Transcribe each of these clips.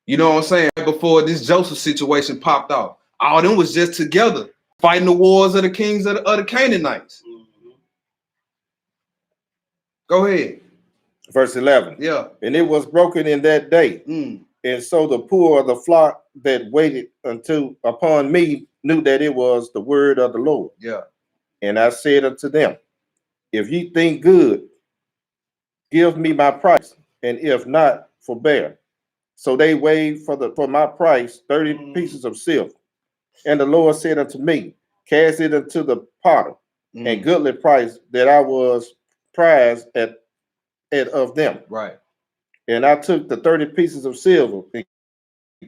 You know what I'm saying? Before this Joseph situation popped off, all of them was just together fighting the wars of the kings of the Canaanites. Go ahead. Verse 11. Yeah. And it was broken in that day. And so the poor of the flock that waited upon me knew that it was the word of the Lord. Yeah. And I said unto them, if ye think good, give me my price, and if not, forbear. So they weighed for my price 30 pieces of silver. And the Lord said unto me, cast it unto the potter, and goodly price that I was prized at of them. Right. And I took the 30 pieces of silver and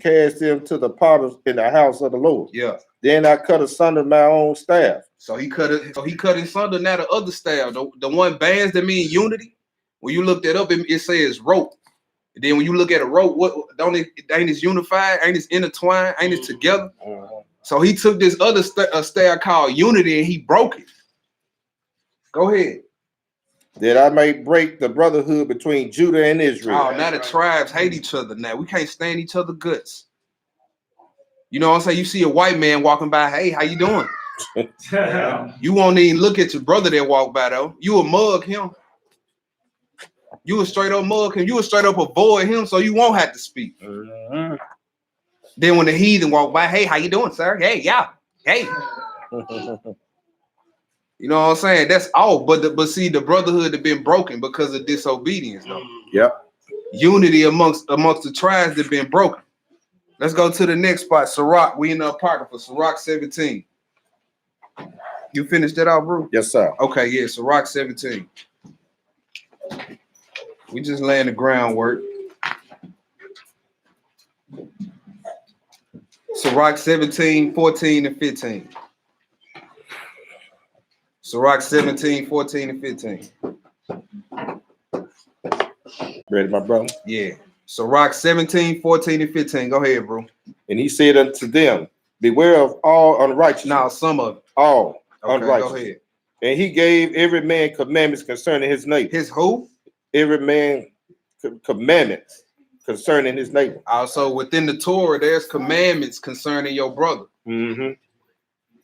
cast them to the potters in the house of the Lord. Yeah. Then I cut asunder my own staff. So he cut it. So he cut asunder now the other staff. The one bands that mean unity. When you look that up, it says rope. And then when you look at a rope, what don't it ain't it unified? Ain't it intertwined? Ain't it together? So he took this other staff called unity and he broke it. Go ahead. That I may break the brotherhood between Judah and Israel. Oh, now the tribes hate each other now. We can't stand each other guts. You know what I'm saying? You see a white man walking by, hey, how you doing? You won't even look at your brother that walk by though. You will mug him. You will straight up mug him. You will straight up avoid him so you won't have to speak. Then when the heathen walk by, hey, how you doing, sir? Hey, yeah. Hey. You know what I'm saying? That's all. But see, the brotherhood had been broken because of disobedience, though. Yep. Unity amongst the tribes that been broken. Let's go to the next spot. Sirach. We in the apartment for Sirach 17. You finished that out, bro? Yes, sir. Okay, yeah, Sirach 17. We just laying the groundwork. Sirach 17, 14, and 15. Sirach 17, 14, and 15. Ready, my brother? Yeah. Sirach 17, 14, and 15. Go ahead, bro. And he said unto them, beware of all unrighteousness. Now, some of it. All unrighteousness. Go ahead. And he gave every man commandments concerning his neighbor. His who? Every man commandments concerning his neighbor. Also, within the Torah, there's commandments concerning your brother.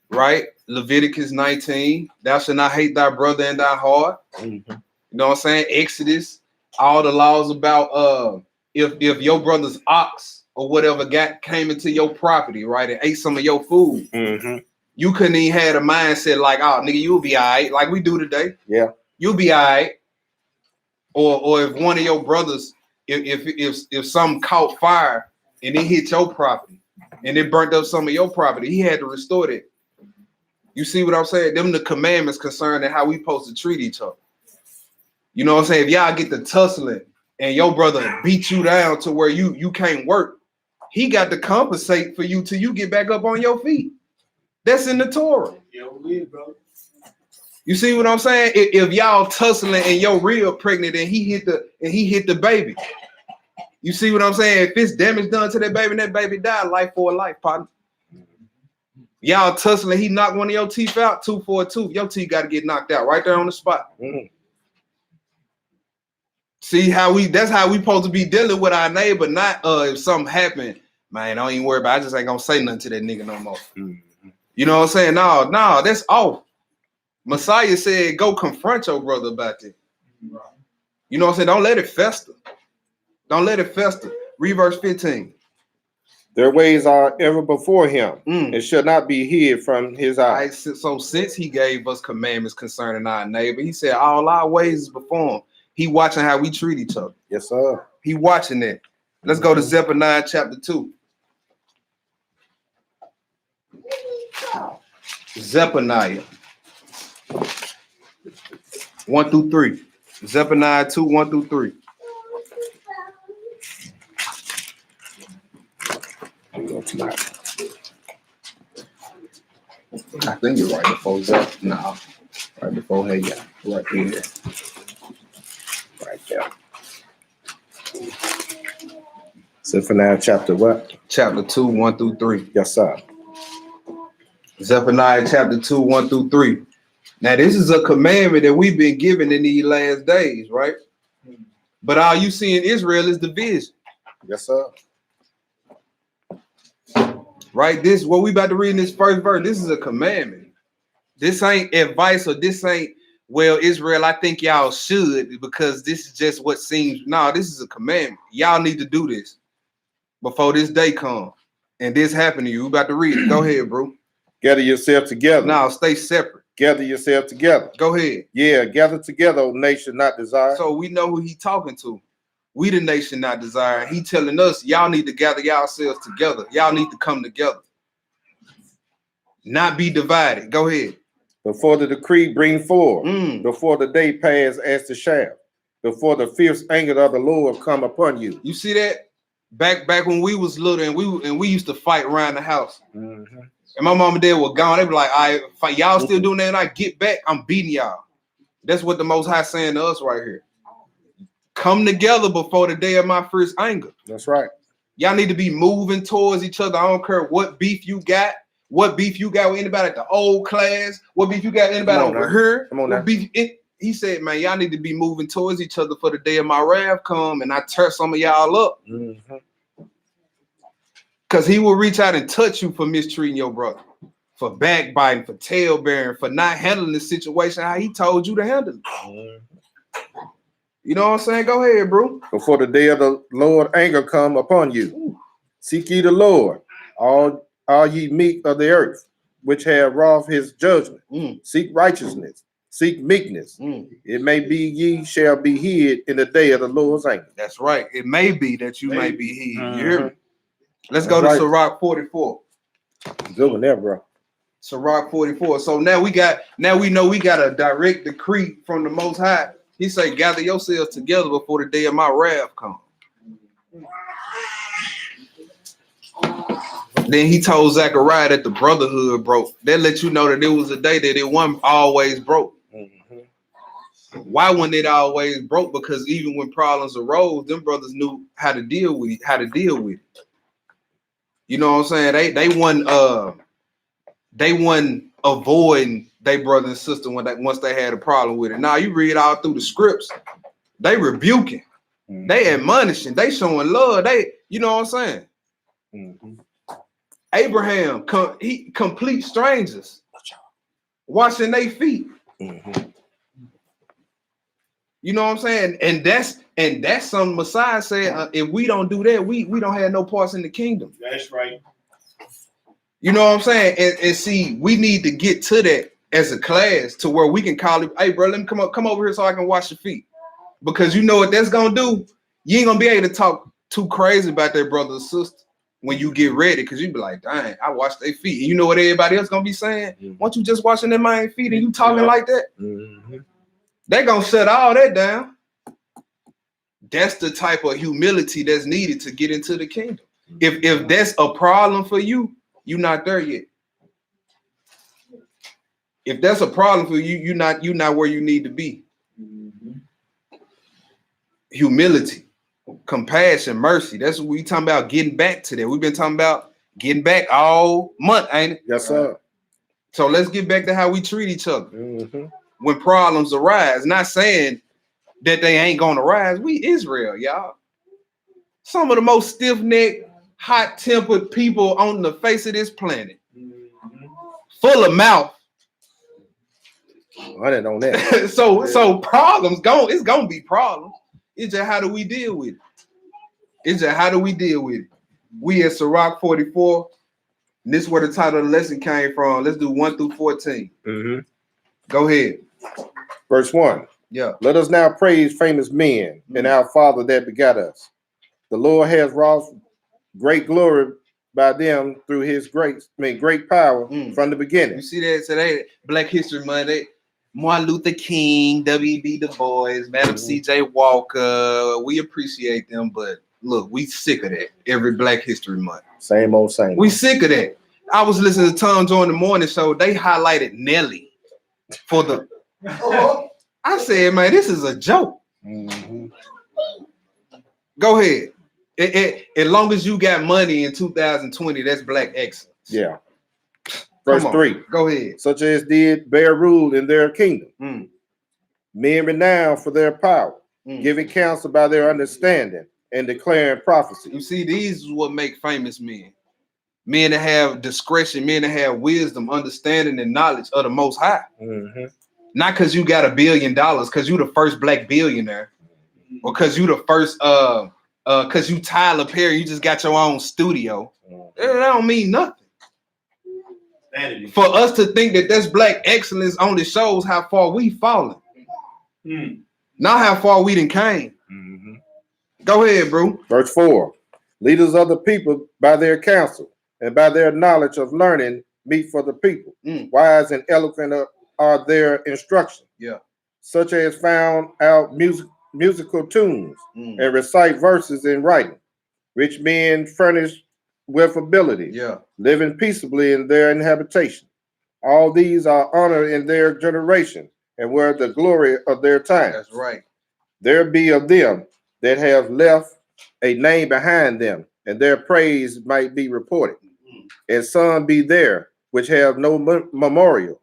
Right? Leviticus 19. Thou shalt not hate thy brother in thy heart. You know what I'm saying? Exodus. All the laws about if your brother's ox or whatever came into your property, right, and ate some of your food, you couldn't even have a mindset like, oh, nigga, you'll be all right, like we do today. Yeah. You'll be all right. Or if one of your brothers, if some caught fire and it hit your property and it burnt up some of your property, he had to restore it. You see what I'm saying? Them the commandments concerning how we supposed to treat each other. You know what I'm saying? If y'all get the tussling and your brother beat you down to where you can't work, he got to compensate for you till you get back up on your feet. That's in the Torah. You see what I'm saying? If y'all tussling and your real pregnant and he hit the baby, you see what I'm saying? If it's damage done to that baby and that baby died, life for a life, partner. Y'all tussling, he knocked one of your teeth out, 2 for a tooth. Your teeth got to get knocked out right there on the spot. See that's how we supposed to be dealing with our neighbor, not if something happened, man, don't even worry about it. I just ain't gonna say nothing to that nigga no more. You know what I'm saying? No, that's off. Messiah said, go confront your brother about that. You know what I'm saying? Don't let it fester. Don't let it fester. Read verse 15. Their ways are ever before him, and shall not be hid from his eyes. Right, so since he gave us commandments concerning our neighbor, he said all our ways is before him. He watching how we treat each other. Yes, sir. He watching that. Let's go to Zephaniah chapter 2. Zephaniah 1 through 3. Zephaniah 2, 1 through 3. I think you're right before Zeph. No, right before Haggai. Right here. Right there. Zephaniah chapter what? Chapter 2, 1 through 3. Yes, sir. Zephaniah chapter 2, 1 through 3. Now, this is a commandment that we've been given in these last days, right? But all you see in Israel is division. Yes, sir. Right? This what we about to read in this first verse. This is a commandment. This ain't advice, or this ain't, well, Israel, I think y'all should, because this is just what seems. No, this is a commandment. Y'all need to do this before this day comes. And this happened to you. We about to read it. Go ahead, bro. Gather yourself together. No, stay separate. Gather yourself together. Go ahead. Yeah, gather together, O nation not desired. So we know who he talking to. We the nation not desired. He telling us, y'all need to gather yourselves together. Y'all need to come together. Not be divided. Go ahead. Before the decree bring forth, before the day pass as the shaft, before the fierce anger of the Lord come upon you. You see that? Back when we was little and we used to fight around the house. And my mom and dad were gone. They be like, "I fight y'all still doing that, and I get back, I'm beating y'all." That's what the Most High saying to us right here. Come together before the day of my first anger. That's right. Y'all need to be moving towards each other. I don't care what beef you got. What beef you got with anybody at the old class? What beef you got with anybody over here? Come on now. He said, man, y'all need to be moving towards each other for the day of my wrath come, and I tear some of y'all up. Because he will reach out and touch you for mistreating your brother, for backbiting, for tail bearing, for not handling the situation how he told you to handle it. You know what I'm saying? Go ahead, bro. Before the day of the Lord anger come upon you. Seek ye the Lord, all ye meek of the earth, which have wrought his judgment. Seek righteousness, seek meekness. It may be ye shall be hid in the day of the Lord's anger. That's right. It may be that you may be hid. You hear me? Let's go to Sirach 44. Good one there, bro. Sirach 44. So now we know we got a direct decree from the Most High. He say, gather yourselves together before the day of my wrath comes. Then he told Zechariah that the brotherhood broke. That let you know that it was a day that it wasn't always broke. Why wasn't it always broke? Because even when problems arose, them brothers knew how to deal with it. You know what I'm saying? They wasn't avoiding their brother and sister once they had a problem with it. Now you read all through the scripts, they rebuking, they admonishing, they showing love. You know what I'm saying? Abraham, he complete strangers, washing their feet. You know what I'm saying? And that's something Messiah said. If we don't do that, we don't have no parts in the kingdom. That's right. You know what I'm saying? And see, we need to get to that as a class to where we can call it, hey, bro, let me come over here so I can wash your feet. Because you know what that's gonna do? You ain't gonna be able to talk too crazy about their brother or sister when you get ready, because you be like, dang, I washed their feet. And you know what everybody else gonna be saying? Why don't you just washing their man's feet and you talking like that? They're gonna shut all that down. That's the type of humility that's needed to get into the kingdom. If that's a problem for you, you're not there yet. If that's a problem for you, you're not where you need to be. Humility, compassion, mercy. That's what we talking about, getting back to that. We've been talking about getting back all month, ain't it? Yes, sir. So let's get back to how we treat each other when problems arise. Not saying that they ain't gonna rise. We Israel, y'all. Some of the most stiff-necked, hot-tempered people on the face of this planet. Full of mouth. I didn't know that. So problems it's gonna be problems. It's just how do we deal with it? We at Sirach 44. And this is where the title of the lesson came from. Let's do 1 through 14. Go ahead. Verse 1. Yeah. Let us now praise famous men and our Father that begat us. The Lord has wrought great glory by them through his great power from the beginning. You see that today, Black History Month, Martin Luther King, W.B. Du Bois, Madam C.J. Walker. We appreciate them, but look, we sick of that every Black History Month. Same old. We sick of that. I was listening to Tom Joy in the morning show. They highlighted Nelly for the. I said, man, this is a joke. Go ahead. As long as you got money in 2020, that's Black excellence. Yeah. Verse 3. Go ahead. Such as did bear rule in their kingdom. Men renowned for their power, giving counsel by their understanding and declaring prophecy. You see, these is what make famous men. men that have discretion, men that have wisdom, understanding, and knowledge of the Most High. Not because you got $1 billion, because you the first black billionaire, or because you the first because you Tyler Perry, you just got your own studio. That don't mean nothing. For us to think that that's black excellence only shows how far we fallen. Not how far we done came. Go ahead, bro. Verse 4. Leaders of the people by their counsel and by their knowledge of learning meet for the people. Wise and eloquent are their instruction. Yeah. Such as found out musical tunes and recite verses in writing. Rich men furnished with ability. Yeah. Living peaceably in their habitation. All these are honored in their generation and were the glory of their time. That's right. There be of them that have left a name behind them, and their praise might be reported. And some be there which have no memorial,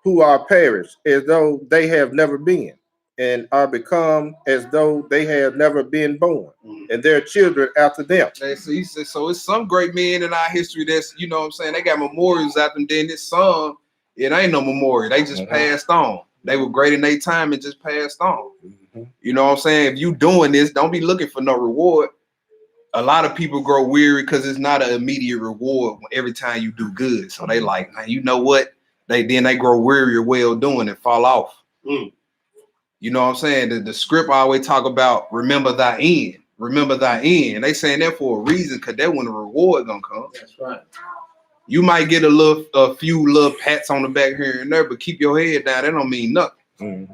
who are perished as though they have never been, and are become as though they have never been born, and their children after them. So it's some great men in our history that's, you know what I'm saying, they got memorials after them. Then this some, it ain't no memorial. They just passed on. They were great in their time and just passed on. You know what I'm saying? If you doing this, don't be looking for no reward. A lot of people grow weary because it's not an immediate reward every time you do good. So they like, man, you know what? They grow weary of well doing and fall off. You know what I'm saying? The script always talk about remember thy end. Remember thy end. They saying that for a reason, because that's when the reward gonna come. That's right. You might get a few little pats on the back here and there, but keep your head down. That don't mean nothing.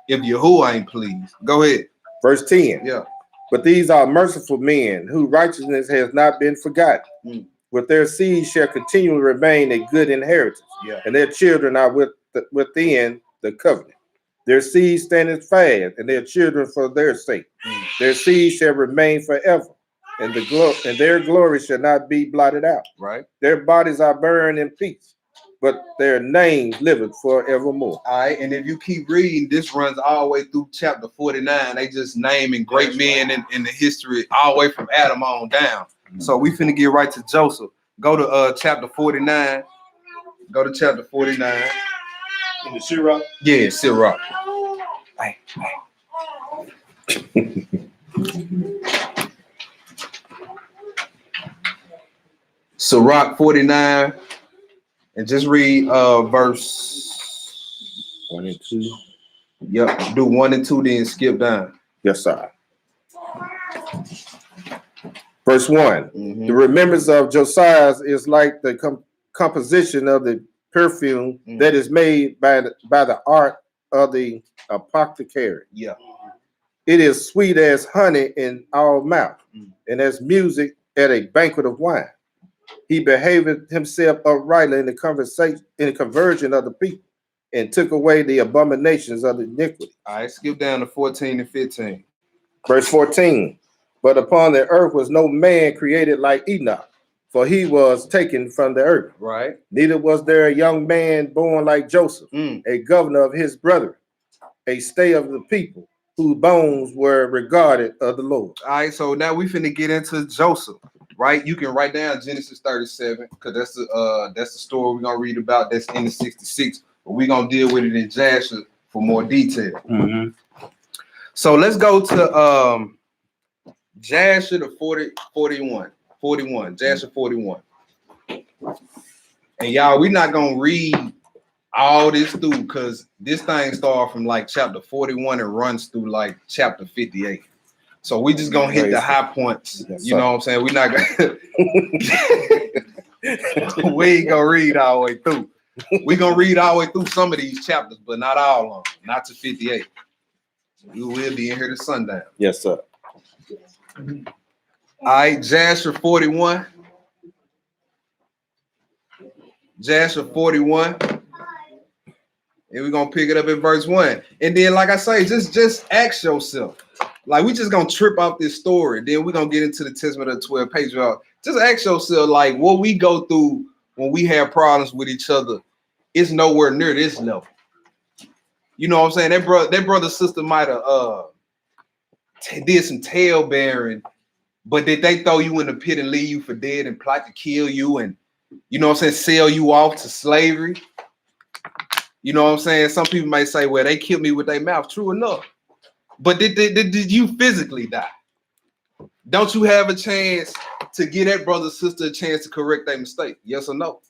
If Yahuwah ain't pleased. Go ahead. Verse 10. Yeah. But these are merciful men, whose righteousness has not been forgotten. With their seed shall continually remain a good inheritance, and their children are within the covenant. Their seed standeth fast, and their children for their sake. Their seed shall remain forever, and their glory shall not be blotted out. Right. Their bodies are burned in peace, but their names liveth forevermore. All right, and if you keep reading, this runs all the way through chapter 49. They just naming great men in the history, all the way from Adam on down. So we finna get right to Joseph. Go to chapter 49. Go to chapter 49. In the Sirach? Yeah, Sirach. Hey. Sirach 49. And just read verse 1 and 2. Yep, do 1 and 2, then skip down. Yes, sir. Verse 1. The remembrance of Josiah is like the composition of the perfume that is made by the art of the apothecary. Yeah. It is sweet as honey in our mouth, and as music at a banquet of wine. He behaved himself uprightly in the conversion of the people, and took away the abominations of the iniquity. All right, skip down to 14 and 15. Verse 14. But upon the earth was no man created like Enoch, for he was taken from the earth. Right. Neither was there a young man born like Joseph, a governor of his brethren, a stay of the people, whose bones were regarded of the Lord. All right, so now we finna get into Joseph, right? You can write down Genesis 37, because that's the story we're gonna read about. That's in the 66, but we're gonna deal with it in Jasher for more detail. So let's go to Jasher to 41, Jasher 41. And y'all, we're not gonna read all this through, because this thing starts from like chapter 41 and runs through like chapter 58. So we just gonna hit the high points. You know what I'm saying? We're not gonna we ain't gonna read all the way through. We're gonna read all the way through some of these chapters, but not all of them, not to 58. We will be in here to sundown. Yes, sir. All right, Jasher 41. Jasher 41. And we're gonna pick it up in verse 1. And then, like I say, just ask yourself. Like, we just gonna trip off this story. Then we're gonna get into the Testament of the 12 patriarchs. Just ask yourself, like, what we go through when we have problems with each other is nowhere near this level. You know what I'm saying? That brother sister might have did some tail bearing But did they throw you in the pit and leave you for dead and plot to kill you and, you know what I'm saying, sell you off to slavery? You know what I'm saying? Some people may say, well, they killed me with their mouth. True enough. But did you physically die? Don't you have a chance to give that brother or sister a chance to correct their mistake? Yes or no?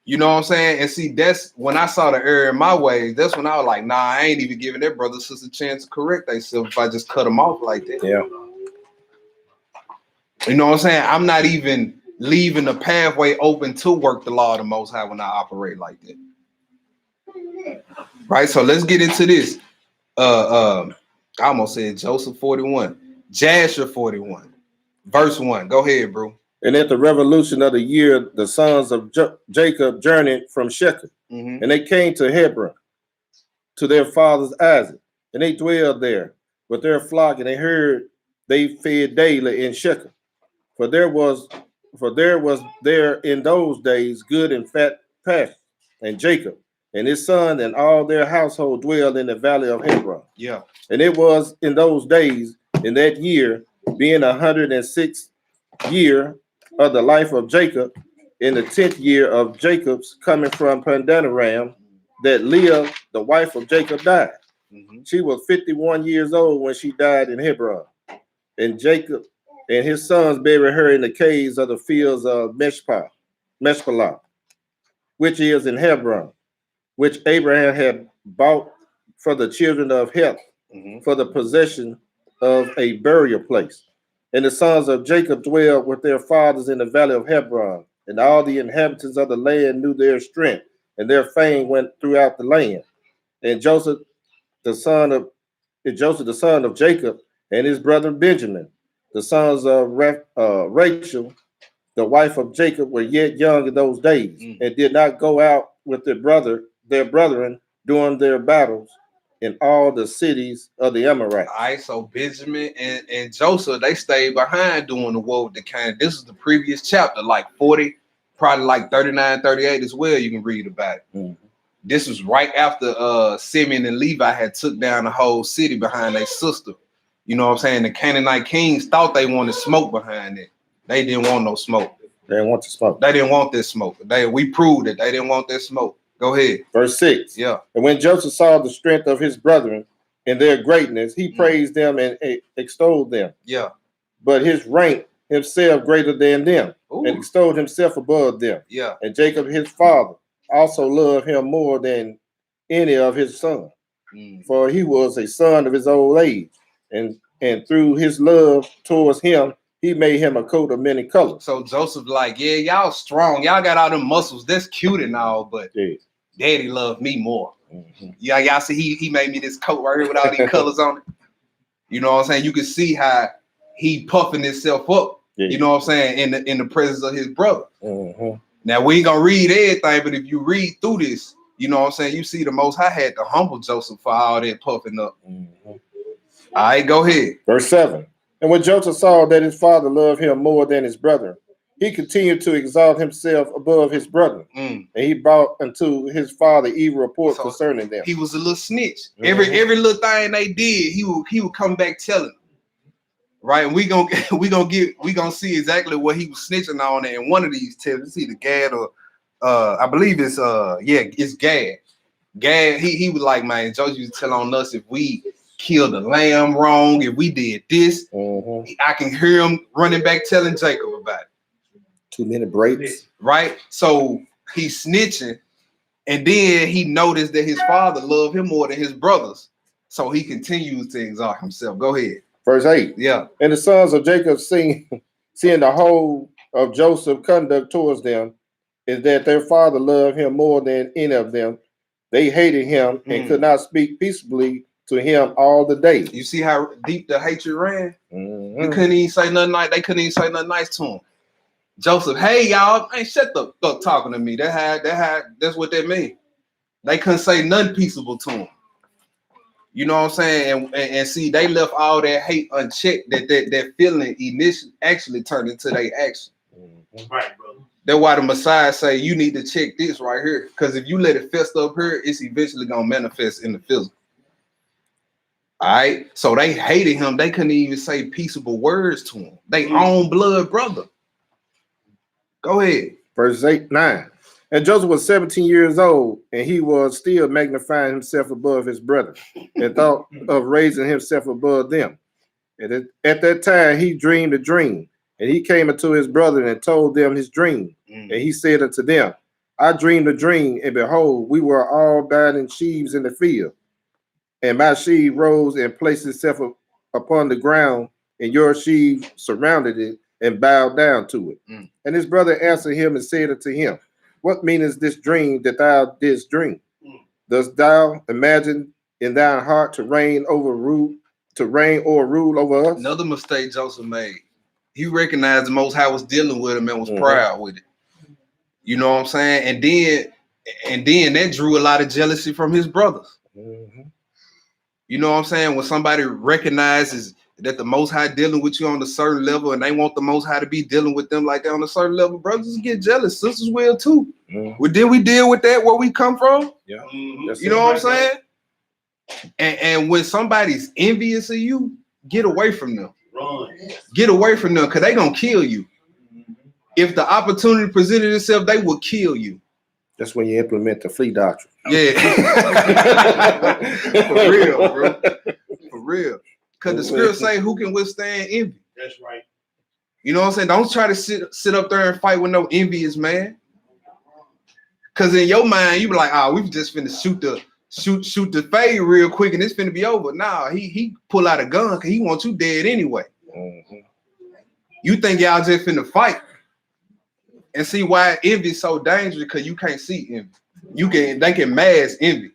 You know what I'm saying? And see, that's when I saw the error in my ways. That's when I was like, nah, I ain't even giving that brother or sister a chance to correct themselves if I just cut them off like that. Yeah. You know what I'm saying? I'm not even leaving the pathway open to work the law of the Most High when I operate like that. Right? So let's get into this. I almost said Joseph 41. Jasher 41. Verse 1. Go ahead, bro. And at the revolution of the year, the sons of Jacob journeyed from Shechem, and they came to Hebron, to their father's Isaac, and they dwelled there with their flock, and they fed daily in Shechem, for there was there in those days good and fat pasture, and Jacob and his son and all their household dwelled in the valley of Hebron. Yeah. And it was in those days, in that year, being 106th year of the life of Jacob, in the 10th year of Jacob's coming from Padanaram, that Leah, the wife of Jacob, died. She was 51 years old when she died in Hebron. And Jacob and his sons buried her in the caves of the fields of Meshpalah, which is in Hebron, which Abraham had bought for the children of Heth, for the possession of a burial place. And the sons of Jacob dwelled with their fathers in the valley of Hebron, and all the inhabitants of the land knew their strength, and their fame went throughout the land. And Joseph, the son of Jacob, and his brother Benjamin, the sons of Rachel, the wife of Jacob, were yet young in those days, and did not go out with their brethren during their battles in all the cities of the Amorites. All right, so Benjamin and Joseph, they stayed behind doing the war with the Canaan. This is the previous chapter, like 40, probably like 39, 38 as well. You can read about it. This was right after Simeon and Levi had took down the whole city behind their sister. You know what I'm saying? The Canaanite kings thought they wanted smoke behind it. They didn't want no smoke. They didn't want the smoke. They didn't want this smoke. We proved it. They didn't want that smoke. Go ahead. Verse 6. Yeah. And when Joseph saw the strength of his brethren and their greatness, he praised them and extolled them. Yeah. But his rank himself greater than them, and extolled himself above them. Yeah. And Jacob, his father, also loved him more than any of his sons, for he was a son of his old age. And through his love towards him, he made him a coat of many colors. So Joseph like, yeah, y'all strong. Y'all got all them muscles. That's cute and all, but daddy loved me more. Yeah, y'all see he made me this coat right here with all these colors on it. You know what I'm saying? You can see how he puffing himself up. You know what I'm saying? In the presence of his brother. Now we ain't gonna read everything, but if you read through this, you know what I'm saying, you see the Most High had to humble Joseph for all that puffing up. All right, go ahead. Verse 7. And when Joseph saw that his father loved him more than his brother, he continued to exalt himself above his brother. And he brought unto his father evil report concerning them. He was a little snitch. Every little thing they did, he would come back telling. Right, and we gonna see exactly what he was snitching on in one of these tips. It's either Gad or I believe it's it's Gad. Gad, he was like, man, Joseph used to tell on us if we killed the lamb wrong, if we did this, I can hear him running back telling Jacob about it. Too many breaks. Right? So he's snitching, and then he noticed that his father loved him more than his brothers. So he continues to exalt himself. Go ahead. Verse 8. Yeah. And the sons of Jacob seeing the whole of Joseph's conduct towards them, is that their father loved him more than any of them. They hated him and could not speak peaceably to him all the day. You see how deep the hatred ran? They couldn't even say nothing nice. They couldn't even say nothing nice to him. Joseph, hey y'all, ain't shut the fuck talking to me. That's what that mean. They couldn't say nothing peaceable to him. You know what I'm saying? And see, they left all that hate unchecked. That feeling initially actually turned into their action. Right, brother. That's why the Messiah say you need to check this right here. Because if you let it fester up here, it's eventually gonna manifest in the physical. All right. So they hated him. They couldn't even say peaceable words to him. They own blood brother. Go ahead. Verse 9. And Joseph was 17 years old, and he was still magnifying himself above his brethren, and thought of raising himself above them. And at that time he dreamed a dream, and he came unto his brethren and told them his dream. And he said unto them, I dreamed a dream, and behold, we were all binding sheaves in the field. And my sheaf rose and placed itself upon the ground, and your sheaf surrounded it and bowed down to it. And his brother answered him and said unto him, what meaneth this dream that thou didst dream? Dost thou imagine in thine heart to reign or rule over us? Another mistake Joseph made. He recognized the Most High was dealing with him and was proud with it. You know what I'm saying? And then that drew a lot of jealousy from his brothers. You know what I'm saying? When somebody recognizes that the Most High dealing with you on a certain level and they want the Most High to be dealing with them like that on a certain level, brothers get jealous. Sisters will too. Did we deal with that where we come from? Yeah. You know what I'm saying? And when somebody's envious of you, get away from them. Run. Get away from them because they're going to kill you. If the opportunity presented itself, they will kill you. That's when you implement the flea doctrine. Yeah. For real, bro. For real. Because the script say who can withstand envy. That's right. You know what I'm saying? Don't try to sit up there and fight with no envious man. Because in your mind, you be like, we just finna shoot the fade real quick and it's finna be over. Nah, he pull out a gun because he wants you dead anyway. You think y'all just finna fight. And see why envy is so dangerous, because you can't see envy. They can mask envy.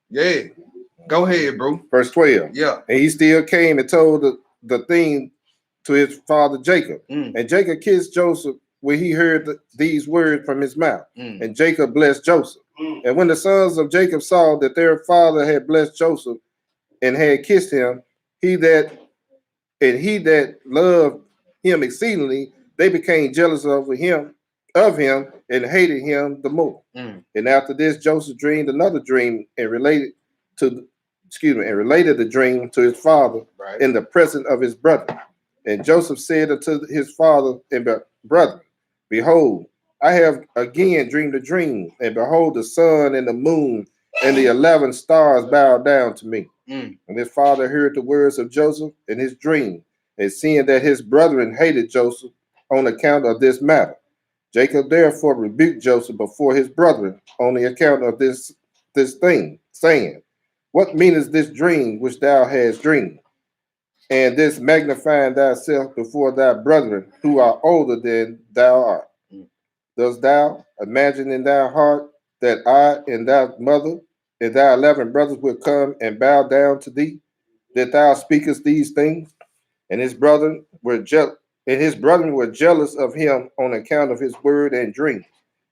Yeah. Go ahead, bro. Verse 12. Yeah. And he still came and told the thing to his father Jacob. And Jacob kissed Joseph when he heard these words from his mouth. And Jacob blessed Joseph. And when the sons of Jacob saw that their father had blessed Joseph and had kissed him, he that loved him exceedingly, they became jealous of him and hated him the more. And after this, Joseph dreamed another dream and related the dream to his father in the presence of his brother. And Joseph said unto his father and brother, behold, I have again dreamed a dream, and behold, the sun and the moon and the 11 stars bowed down to me. And his father heard the words of Joseph in his dream, and seeing that his brethren hated Joseph on account of this matter, Jacob therefore rebuked Joseph before his brethren on the account of this thing, saying, what meaneth this dream which thou hast dreamed? And this magnifying thyself before thy brethren who are older than thou art. Dost thou imagine in thy heart that I and thy mother and thy 11 brothers will come and bow down to thee, that thou speakest these things? And his brethren were jealous of him on account of his word and dream,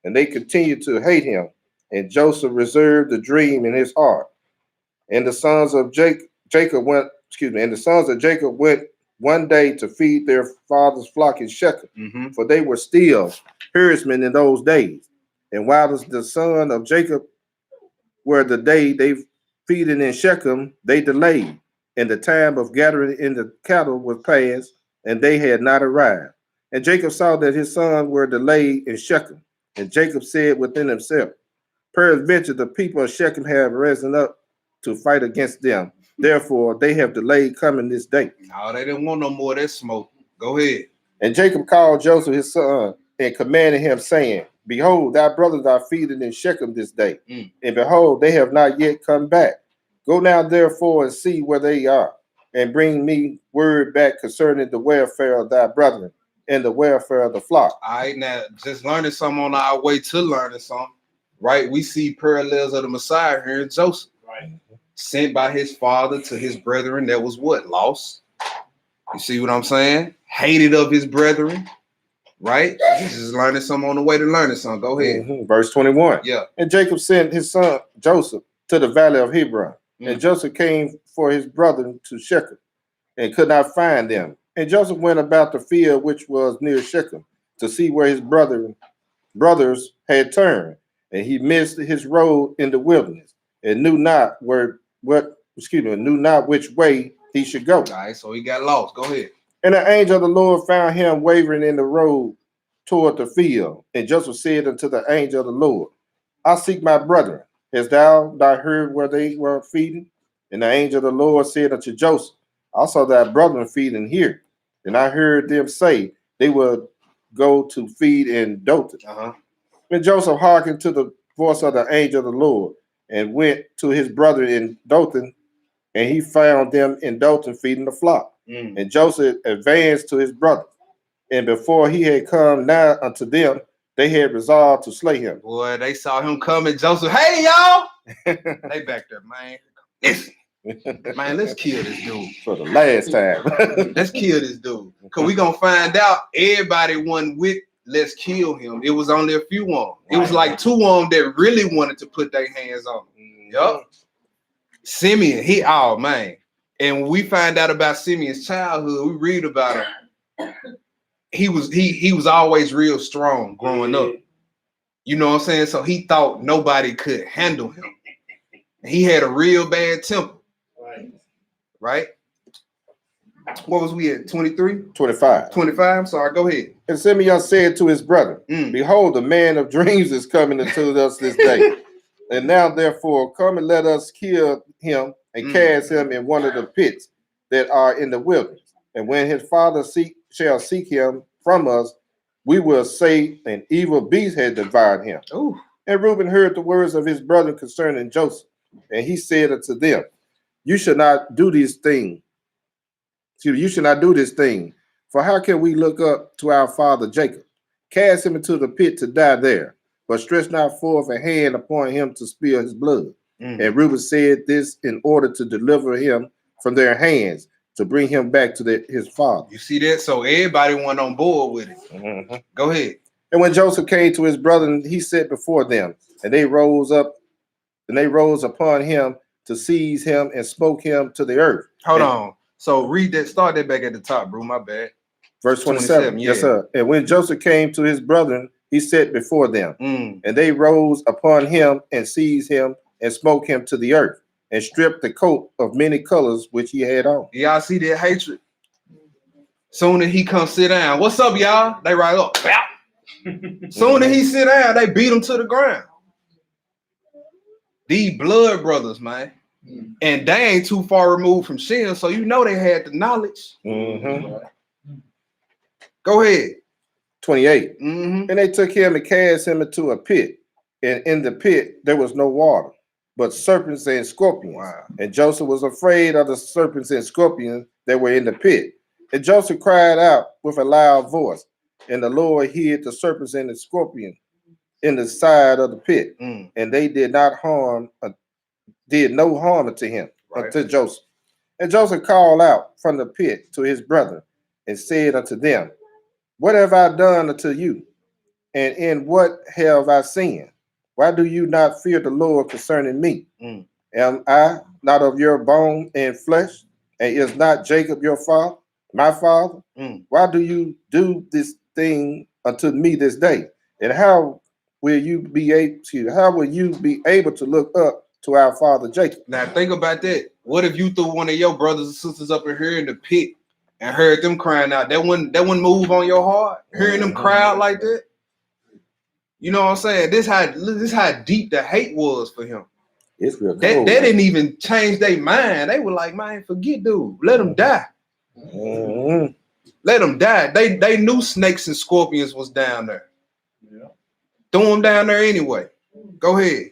and they continued to hate him. And Joseph reserved the dream in his heart. And the sons of Jacob went one day to feed their father's flock in Shechem, for they were still herdsmen in those days. And while the son of Jacob were the day they feeding in Shechem, they delayed, and the time of gathering in the cattle was past, and they had not arrived. And Jacob saw that his sons were delayed in Shechem, and Jacob said within himself, peradventure the people of Shechem have risen up to fight against them. Therefore, they have delayed coming this day. No, they didn't want no more of that smoke. Go ahead. And Jacob called Joseph his son and commanded him, saying, behold, thy brothers are feeding in Shechem this day, and behold, they have not yet come back. Go now, therefore, and see where they are, and bring me word back concerning the welfare of thy brethren and the welfare of the flock. All right, now, just learning something on our way to learning something, right? We see parallels of the Messiah here in Joseph. Right. Sent by his father to his brethren that was what? Lost. You see what I'm saying? Hated of his brethren, right? Just learning something on the way to learning something. Go ahead. Verse 21. Yeah. And Jacob sent his son Joseph to the valley of Hebron. And Joseph came for his brethren to Shechem and could not find them. And Joseph went about the field which was near Shechem to see where his brothers had turned. And he missed his road in the wilderness and knew not what knew not which way he should go. All right, so he got lost. Go ahead. And the angel of the Lord found him wavering in the road toward the field. And Joseph said unto the angel of the Lord, I seek my brethren. Hast thou not heard where they were feeding? And the angel of the Lord said unto Joseph, I saw thy brethren feeding here. And I heard them say they would go to feed in Dothan. And Joseph hearkened to the voice of the angel of the Lord and went to his brother in Dothan, and he found them in Dothan feeding the flock. And Joseph advanced to his brother, and before he had come nigh unto them, they had resolved to slay him. Boy, they saw him coming. Joseph, hey, y'all. They back there, man. Listen, man, let's kill this dude. For the last time. Let's kill this dude. Because we're going to find out everybody wasn't with let's kill him. It was only a few on. It was like 2 on that really wanted to put their hands on him. Yup. Simeon, oh, man. And when we find out about Simeon's childhood, we read about him. He was always real strong growing up. You know what I'm saying? So he thought nobody could handle him. He had a real bad temper. Right? What was we at? 23? 25. 25? Sorry, go ahead. And Simeon said to his brother, Behold, the man of dreams is coming into us this day. And now, therefore, come and let us kill him and cast him in one of the pits that are in the wilderness. And when his father shall seek him from us, we will say an evil beast had devoured him. Ooh. And Reuben heard the words of his brother concerning Joseph. And he said unto them, You should not do this thing. You should not do this thing. For how can we look up to our father Jacob? Cast him into the pit to die there, but stretch not forth a hand upon him to spill his blood. And Reuben said this in order to deliver him from their hands, to bring him back to his father. You see that? So everybody went on board with it. Go ahead. And when Joseph came to his brethren, he said before them, and they rose upon him to seize him and smote him to the earth. Hold on. So read that, start that back at the top, bro. My bad. Verse 27. Yes, sir. And when Joseph came to his brethren, he said before them, and they rose upon him and seized him and smote him to the earth and stripped the coat of many colors which he had on. Y'all see that hatred? Soon as he come sit down, what's up, y'all? They rise up. Soon as he sit down, they beat him to the ground. These blood brothers, man. And they ain't too far removed from Shem, so you know they had the knowledge. Go ahead. 28. And they took him and cast him into a pit. And in the pit, there was no water, but serpents and scorpions. Wow. And Joseph was afraid of the serpents and scorpions that were in the pit. And Joseph cried out with a loud voice. And the Lord hid the serpents and the scorpion in the side of the pit. And they did no harm unto him, unto Joseph. And Joseph called out from the pit to his brethren and said unto them, What have I done unto you? And in what have I sinned? Why do you not fear the Lord concerning me? Am I not of your bone and flesh? And is not Jacob your father, my father? Why do you do this thing unto me this day? And how will you be able to look up to our father Jacob? Now think about that. What if you threw one of your brothers and sisters up in here in the pit and heard them crying out? That wouldn't move on your heart? Hearing them cry out like that? You know what I'm saying? This how deep the hate was for him. It's real That cold, didn't even change their mind. They were like, man, forget dude. Let him die. Let them die. They knew snakes and scorpions was down there. Threw them down there anyway. Go ahead.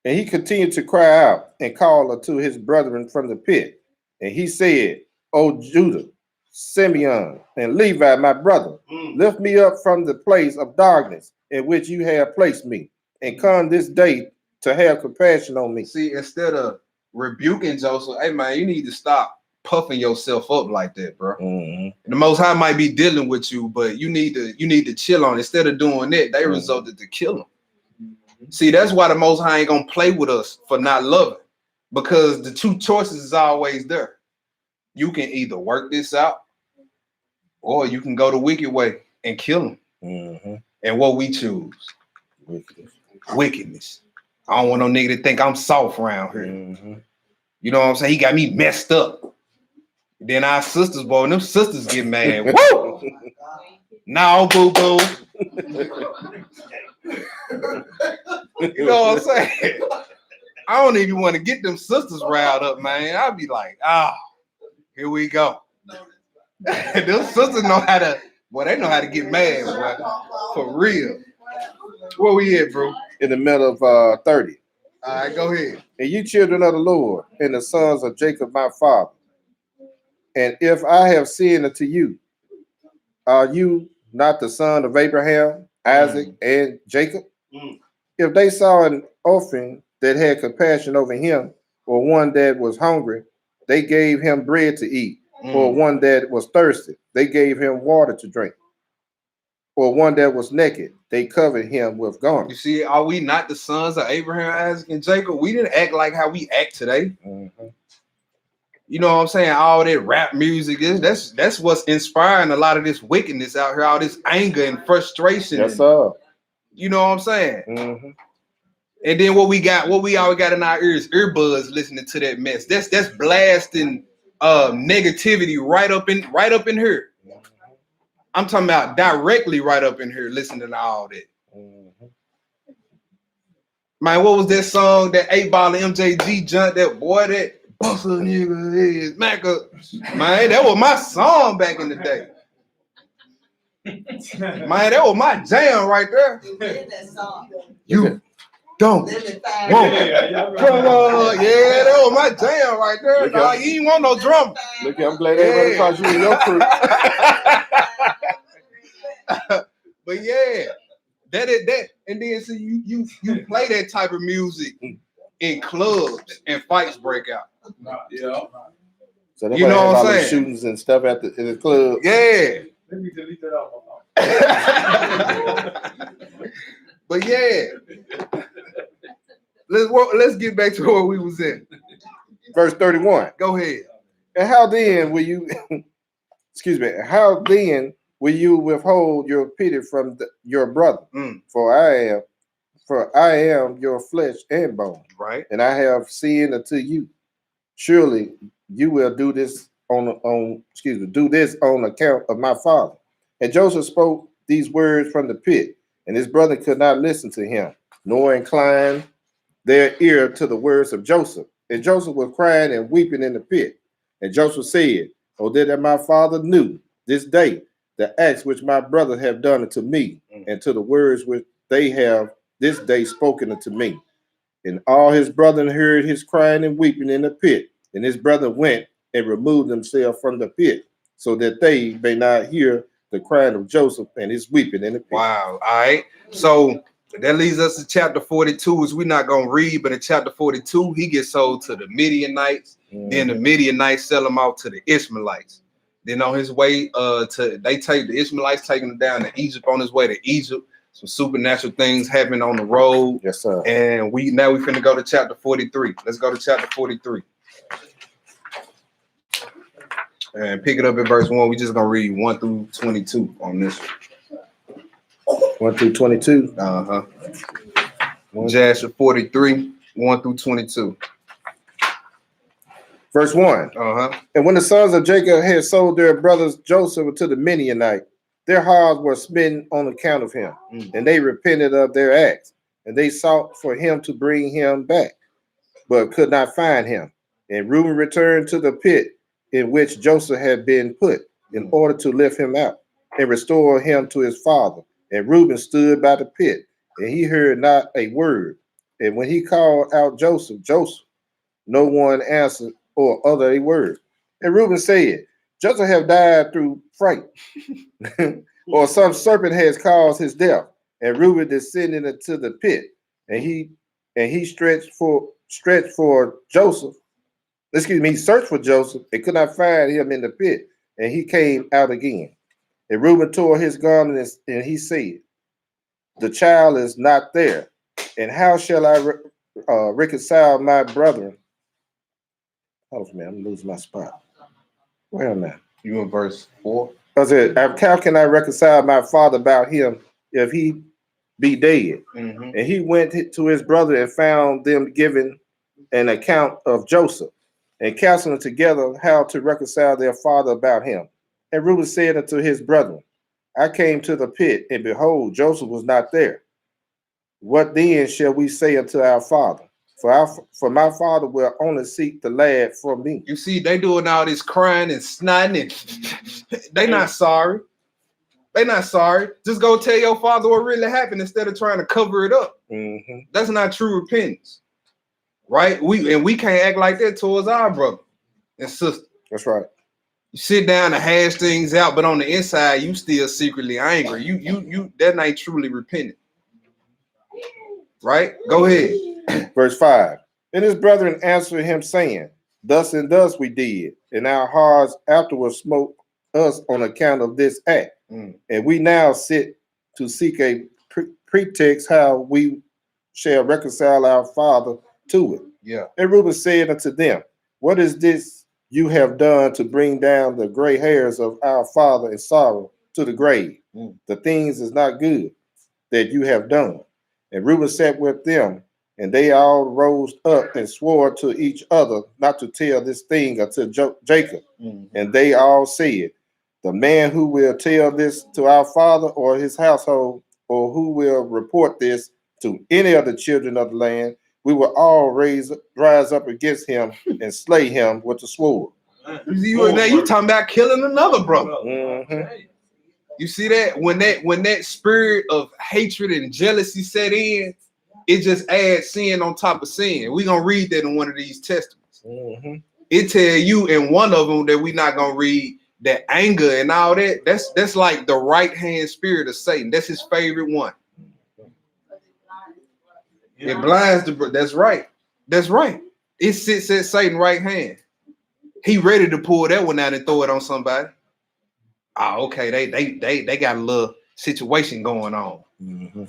And he continued to cry out and call unto his brethren from the pit. And he said, O Judah, Simeon, and Levi, my brother, lift me up from the place of darkness in which you have placed me, and come this day to have compassion on me. See, instead of rebuking Joseph, hey man, you need to stop puffing yourself up like that, bro. The Most High might be dealing with you, but you need to chill on it. Instead of doing that, they resulted to kill him. See, that's why the Most High ain't gonna play with us for not loving, because the two choices is always there. You can either work this out, or you can go the wicked way and kill him. And what we choose? Wickedness. I don't want no nigga to think I'm soft around here. You know what I'm saying? He got me messed up. Then our sisters, boy, them sisters get mad. Woo! No, boo-boo. You know what I'm saying? I don't even want to get them sisters riled up, man. I'll be like, here we go. Them sisters know how to, boy, they know how to get mad, boy. For real. Where we at, bro? In the middle of 30. All right, go ahead. And you children of the Lord, and the sons of Jacob my father. And if I have sinned unto you, are you not the son of Abraham, Isaac, and Jacob? If they saw an offering that had compassion over him, or one that was hungry, they gave him bread to eat, or one that was thirsty, they gave him water to drink, or one that was naked, they covered him with garments. You see, are we not the sons of Abraham, Isaac, and Jacob? We didn't act like how we act today. You know what I'm saying? All that rap music is that's what's inspiring a lot of this wickedness out here, all this anger and frustration. Yes, sir. You know what I'm saying? And then what we always got in our ears, earbuds listening to that mess. That's blasting negativity right up in here. I'm talking about directly right up in here, listening to all that. Man, what was that song that 8-Ball and MJG jumped that boy that bust a nigga is Mac up? Man, that was my song back in the day. Man, that was my jam right there. You don't want come on. Yeah, that was my jam right there. Dog. You ain't want no drum. Look, I'm glad everybody calls you in your crew. But yeah, that, and then so you play that type of music in clubs and fights break out. Yeah. So you know what I'm saying? Shootings and stuff in the club. Yeah. Let me delete that off. But yeah, let's get back to where we was in. Verse 31. Go ahead. And how then will you excuse me, how then will you withhold your pity from your brother? For I am your flesh and bone. Right. And I have sinned unto you. Surely you will do this on account of my father. And Joseph spoke these words from the pit, and his brother could not listen to him, nor incline their ear to the words of Joseph. And Joseph was crying and weeping in the pit. And Joseph said, "Oh, that my father knew this day the acts which my brothers have done unto me, and to the words which they have this day spoken unto me." And all his brethren heard his crying and weeping in the pit. And his brother went and removed themselves from the pit, so that they may not hear the crying of Joseph and his weeping in the pit. Wow. All right. So that leads us to chapter 42, which we're not going to read, but in chapter 42, he gets sold to the Midianites. Then the Midianites sell him out to the Ishmaelites. Then on his way the Ishmaelites taking him down to Egypt. On his way to Egypt, some supernatural things happen on the road. Yes, sir. And we finna go to chapter 43. Let's go to chapter 43. And pick it up at verse 1. We just gonna read 1 through 22 on this one. 1 through 22. Jasher 43, 1 through 22. Verse 1. And when the sons of Jacob had sold their brothers Joseph to the Midianite, their hearts were smitten on account of him, and they repented of their acts, and they sought for him to bring him back, but could not find him. And Reuben returned to the pit in which Joseph had been put, in order to lift him out and restore him to his father. And Reuben stood by the pit, and he heard not a word. And when he called out Joseph, no one answered or uttered a word. And Reuben said, Joseph have died through fright, or some serpent has caused his death. And Reuben descended into the pit, and he searched for Joseph and could not find him in the pit, and he came out again. And Reuben tore his garments, and he said, the child is not there, and how shall I reconcile my brethren? Oh man, I'm losing my spot. Where am I? You in verse 4? I said, how can I reconcile my father about him if he be dead? And he went to his brother and found them giving an account of Joseph. and counseling together how to reconcile their father about him. And Reuben said unto his brethren, I came to the pit, and behold, Joseph was not there. What then shall we say unto our father? For my father will only seek the lad for me. You see, they doing all this crying and snotting, and they not sorry. They not sorry. Just go tell your father what really happened instead of trying to cover it up. Mm-hmm. That's not true repentance, right? We can't act like that towards our brother and sister. That's right. You sit down and hash things out, but on the inside, you still secretly angry. You that ain't truly repentant. Right? Go ahead. Verse 5. And his brethren answered him, saying, Thus and thus we did, and our hearts afterwards smote us on account of this act. And we now sit to seek a pretext how we shall reconcile our father to it. Yeah. And Reuben said unto them, What is this you have done to bring down the gray hairs of our father in sorrow to the grave? The things is not good that you have done. And Reuben sat with them, and they all rose up and swore to each other not to tell this thing unto Jacob. And they all said, The man who will tell this to our father or his household, or who will report this to any of the children of the land, we will all rise up against him and slay him with the sword. You talking about killing another brother. Mm-hmm. You see that? When that spirit of hatred and jealousy set in, it just adds sin on top of sin. We're gonna read that in one of these testaments. Mm-hmm. It tell you in one of them that we're not gonna read that anger and all that. That's like the right hand spirit of Satan. That's his favorite one. It blinds the. That's right. That's right. It sits at Satan's right hand. He ready to pull that one out and throw it on somebody. Oh, okay. They got a little situation going on. Mm-hmm.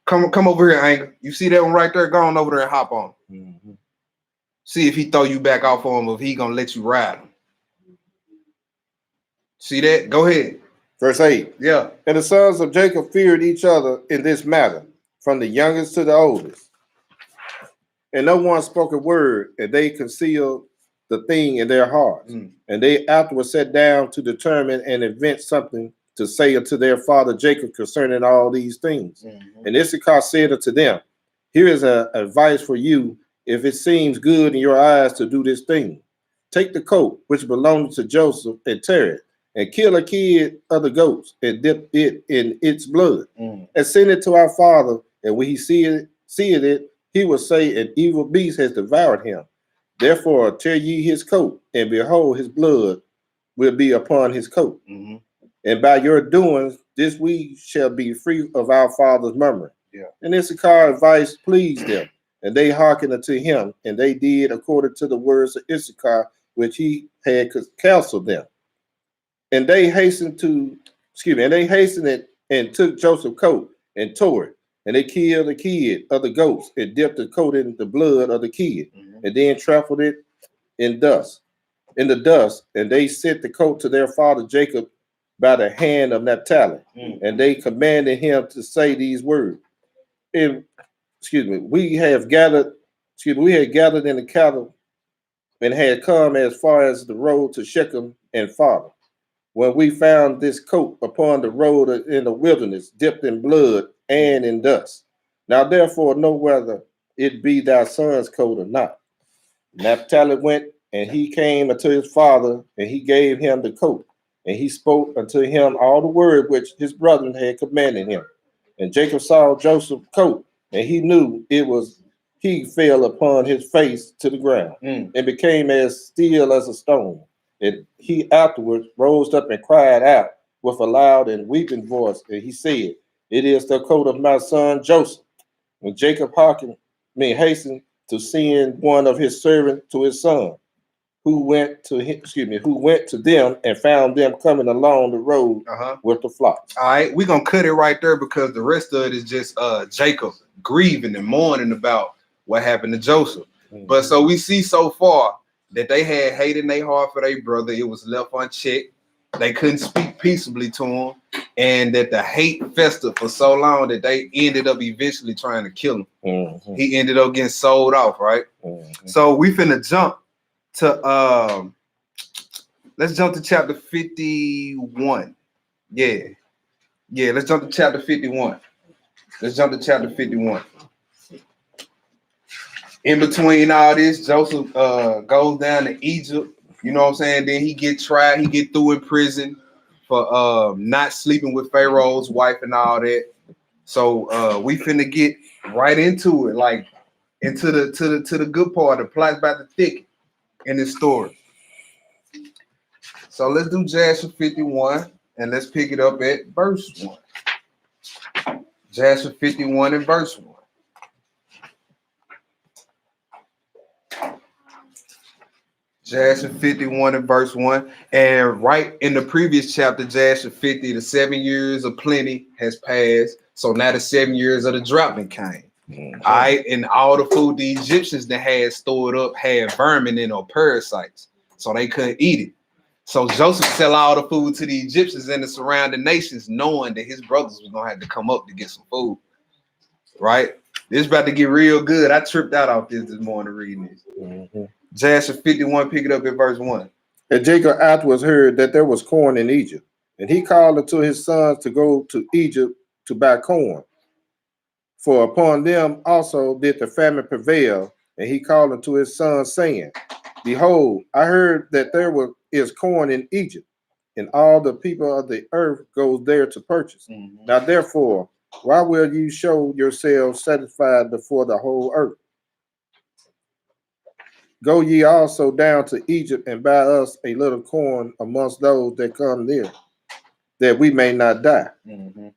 Come over here, Anger. You see that one right there? Go on over there and hop on. Mm-hmm. See if he throw you back off on him, or if he gonna let you ride him. See that? Go ahead. Verse 8. Yeah. And the sons of Jacob feared each other in this matter, from the youngest to the oldest. And no one spoke a word, and they concealed the thing in their hearts. And they afterwards sat down to determine and invent something to say unto their father Jacob concerning all these things. And Issachar said unto them, Here is an advice for you, if it seems good in your eyes to do this thing. Take the coat which belonged to Joseph and tear it, and kill a kid of the goats, and dip it in its blood, and send it to our father. And when he seeth it, he will say, An evil beast has devoured him. Therefore tear ye his coat, and behold, his blood will be upon his coat. And by your doings, this we shall be free of our father's murmuring. And Issachar advice pleased them, and they hearkened unto him, and they did according to the words of Issachar, which he had counseled them. And they hastened it and took Joseph's coat and tore it. And they killed the kid of the goats and dipped the coat in the blood of the kid, and then trampled it in the dust. And they sent the coat to their father Jacob by the hand of Naphtali. And they commanded him to say these words. We had gathered in the cattle and had come as far as the road to Shechem and father. When we found this coat upon the road in the wilderness, dipped in blood and in dust. Now therefore know whether it be thy son's coat or not. Naphtali went, and he came unto his father, and he gave him the coat. And he spoke unto him all the word which his brethren had commanded him. And Jacob saw Joseph's coat, and he knew it was he fell upon his face to the ground, and became as still as a stone. And he afterwards rose up and cried out with a loud and weeping voice, and he said, It is the coat of my son Joseph. When Jacob hastened to send one of his servants to his son, who went to them and found them coming along the road with the flocks. All right, we're gonna cut it right there because the rest of it is just Jacob grieving and mourning about what happened to Joseph. But so we see so far that they had hate in their heart for their brother. It was left unchecked. They couldn't speak peaceably to him, and that the hate festered for so long that they ended up eventually trying to kill him. He ended up getting sold off, right? So we finna jump to let's jump to chapter 51. Yeah. Yeah, let's jump to chapter 51. Let's jump to chapter 51. In between all this, Joseph goes down to Egypt. You know what I'm saying? Then he get tried, he get through in prison for not sleeping with Pharaoh's wife and all that. So we finna get right into it, like into the good part. The plot's about to thicken in this story. So let's do Jasher 51 and let's pick it up at verse 1. Jasher 51 and verse 1. Jasher 51 and verse 1. And right in the previous chapter, Jasher 50, the 7 years of plenty has passed. So now the 7 years of the drought then came. Mhm. All right, and all the food the Egyptians that had stored up had vermin in or parasites, so they couldn't eat it. So Joseph sell all the food to the Egyptians and the surrounding nations, knowing that his brothers was gonna have to come up to get some food. Right? This about to get real good. I tripped out off this morning reading this. Mhm. Jasher 51, pick it up at verse 1. And Jacob afterwards heard that there was corn in Egypt, and he called unto his sons to go to Egypt to buy corn. For upon them also did the famine prevail, and he called unto his sons, saying, Behold, I heard that is corn in Egypt, and all the people of the earth goes there to purchase. Mm-hmm. Now therefore, why will you show yourselves satisfied before the whole earth? Go ye also down to Egypt and buy us a little corn amongst those that come near, that we may not die. Mm-hmm.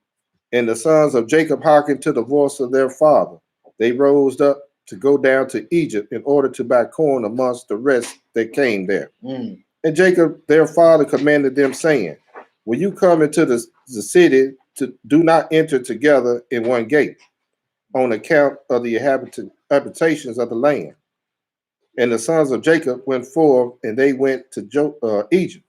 And the sons of Jacob hearkened to the voice of their father. They rose up to go down to Egypt in order to buy corn amongst the rest that came there. Mm. And Jacob, their father, commanded them, saying, When you come into the city, do not enter together in one gate, on account of the habitations of the land. And the sons of Jacob went forth, and they went to Egypt.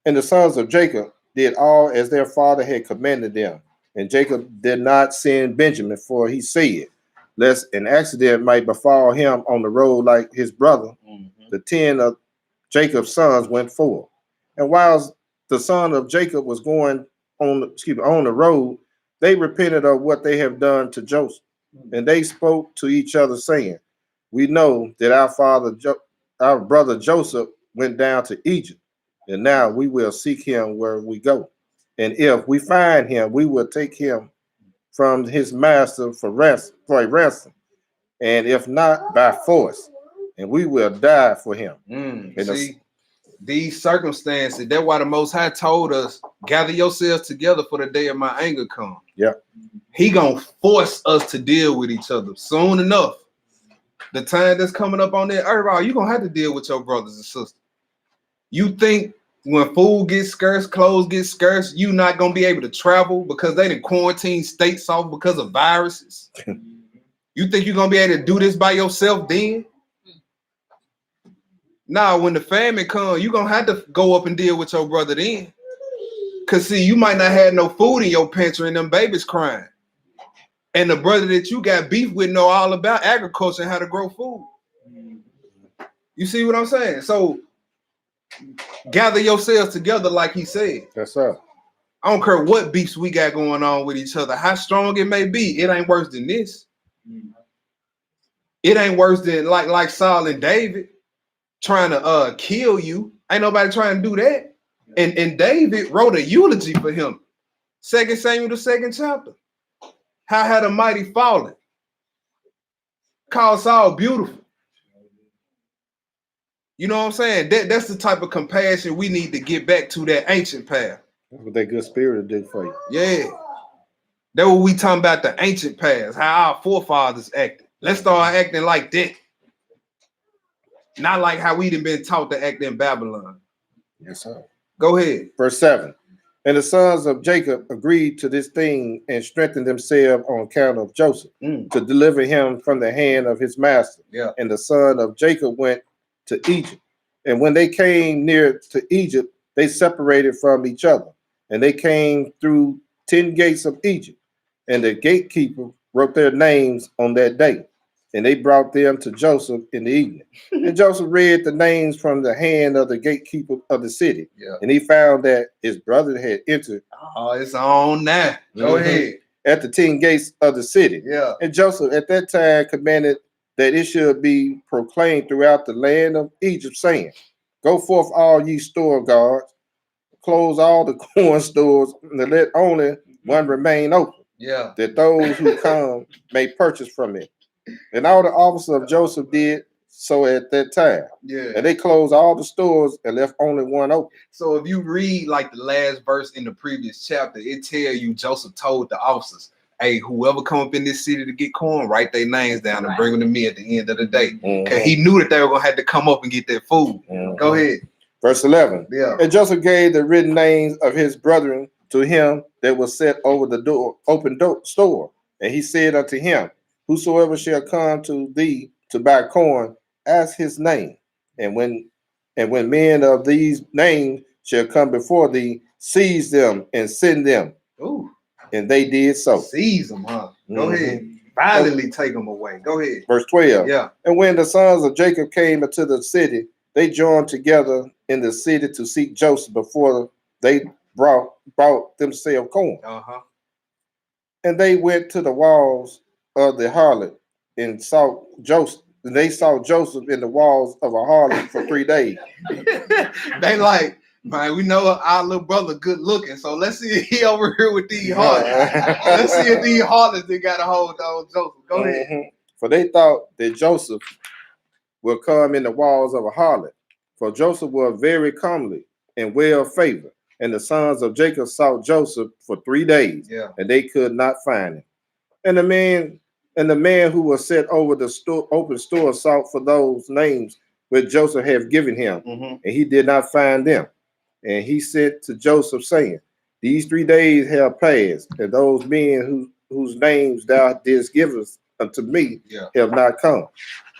And the sons of Jacob did all as their father had commanded them. And Jacob did not send Benjamin, for he said, lest an accident might befall him on the road like his brother. Mm-hmm. The 10 of Jacob's sons went forth. And while the son of Jacob was going on the road, they repented of what they have done to Joseph. And they spoke to each other, saying, We know that our brother Joseph went down to Egypt, and now we will seek him where we go. And if we find him, we will take him from his master for a ransom, and if not, by force, and we will die for him. See, these circumstances, that's why the Most High told us, gather yourselves together for the day of my anger come. Yeah. He gonna force us to deal with each other soon enough. The time that's coming up on that earth, you're gonna have to deal with your brothers and sisters. You think when food gets scarce, clothes get scarce, you not gonna be able to travel because they done quarantine states off because of viruses? You think you're gonna be able to do this by yourself then? Nah, when the famine comes, you're gonna have to go up and deal with your brother then. Cause see, you might not have no food in your pantry and them babies crying. And the brother that you got beef with know all about agriculture and how to grow food. You see what I'm saying? So gather yourselves together, like he said. That's up. I don't care what beefs we got going on with each other, how strong it may be, it ain't worse than this. It ain't worse than like Saul and David trying to kill you. Ain't nobody trying to do that. And David wrote a eulogy for him. 2 Samuel, the 2nd chapter. How had a mighty fallen? Called Saul beautiful. You know what I'm saying? That's the type of compassion we need to get back to, that ancient path. That's what that good spirit did for you. Yeah. That's what we talking about, the ancient past, how our forefathers acted. Let's start acting like that. Not like how we done been taught to act in Babylon. Yes, sir. Go ahead. Verse 7. And the sons of Jacob agreed to this thing and strengthened themselves on account of Joseph to deliver him from the hand of his master. Yeah. And the son of Jacob went to Egypt. And when they came near to Egypt, they separated from each other. And they came through 10 gates of Egypt. And the gatekeeper wrote their names on that day. and they brought them to Joseph in the evening. And Joseph read the names from the hand of the gatekeeper of the city. Yeah. And he found that his brother had entered Oh, it's on now. Go ahead. at the 10 gates of the city. Yeah. And Joseph at that time commanded that it should be proclaimed throughout the land of Egypt, saying, Go forth, all ye store guards, close all the corn stores, and let only one remain open, Yeah. that those who come may purchase from it. And all the officers of Joseph did so at that time. Yeah. And they closed all the stores and left only one open. So if you read like the last verse in the previous chapter, it tell you Joseph told the officers, hey, whoever come up in this city to get corn, write their names down and bring them to me at the end of the day. Because he knew that they were going to have to come up and get their food. Go ahead. Verse 11. Yeah. And Joseph gave the written names of his brethren to him that was set over the door, store. And he said unto him, Whosoever shall come to thee to buy corn, ask his name. And when men of these names shall come before thee, seize them and send them. Ooh. And they did so. Seize them, huh? Go ahead. Violently take them away. Go ahead. Verse 12. Yeah. And when the sons of Jacob came into the city, they joined together in the city to seek Joseph before they brought themselves corn. Uh-huh. And they went to the walls of the harlot and saw Joseph. And they saw Joseph in the walls of a harlot for 3 days. They like, man, we know our little brother good looking, so let's see if he over here with these harlots. Let's see if these harlots they got a hold on Joseph. Go ahead. For they thought that Joseph will come in the walls of a harlot. For Joseph was very comely and well favored. And the sons of Jacob sought Joseph for 3 days, Yeah. and they could not find him. And the man who was set over the open store sought for those names which Joseph had given him, and he did not find them. And he said to Joseph, saying, These 3 days have passed, and those men whose names thou didst give us unto me have not come.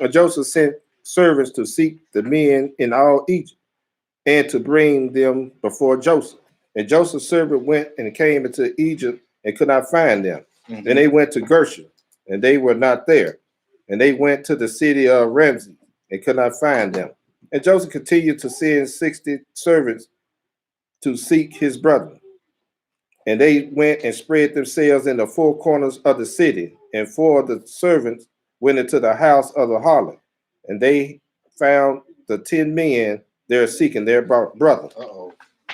And Joseph sent servants to seek the men in all Egypt, and to bring them before Joseph. And Joseph's servant went and came into Egypt and could not find them. Then they went to Goshen, and they were not there. And they went to the city of Ramses and could not find them. And Joseph continued to send 60 servants to seek his brethren. And they went and spread themselves in the four corners of the city. And 4 of the servants went into the house of the harlot. And they found the 10 men there seeking their brother.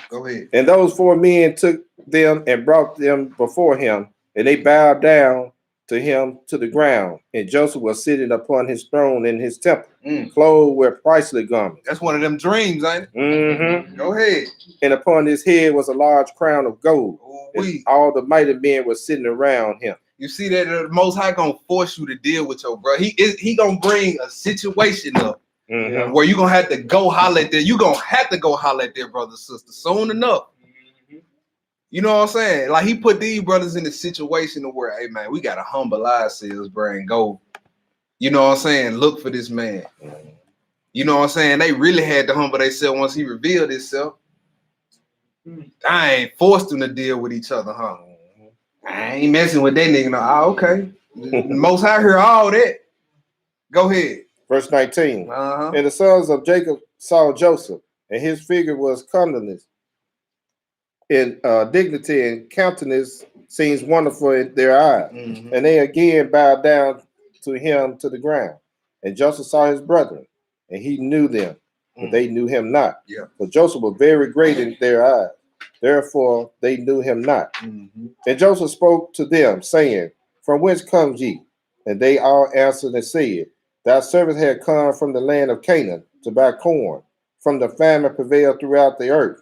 Go ahead. And those 4 men took them and brought them before him. And they bowed down to him to the ground. And Joseph was sitting upon his throne in his temple, clothed with priceless garments. That's one of them dreams, ain't it? Go ahead. And upon his head was a large crown of gold. And all the mighty men were sitting around him. You see that the Most High gonna force you to deal with your brother. He gonna bring a situation up where you gonna have to go holler at them. You gonna have to go holler at their brother, sister, soon enough. You know what I'm saying? Like he put these brothers in a situation where, hey man, we gotta humble ourselves, bro, and go. You know what I'm saying? Look for this man. You know what I'm saying? They really had to humble themselves once he revealed himself. I ain't forced them to deal with each other, huh? I ain't messing with that nigga. No. Okay. Most High hear all that. Go ahead. Verse 19. And the sons of Jacob saw Joseph, and his figure was comeliness, in dignity and countenance seems wonderful in their eyes. And they again bowed down to him to the ground. And Joseph saw his brethren, and he knew them, but they knew him not. For Joseph was very great in their eyes. Therefore, they knew him not. And Joseph spoke to them, saying, From whence come ye? And they all answered and said, Thy servants had come from the land of Canaan to buy corn, from the famine prevailed throughout the earth.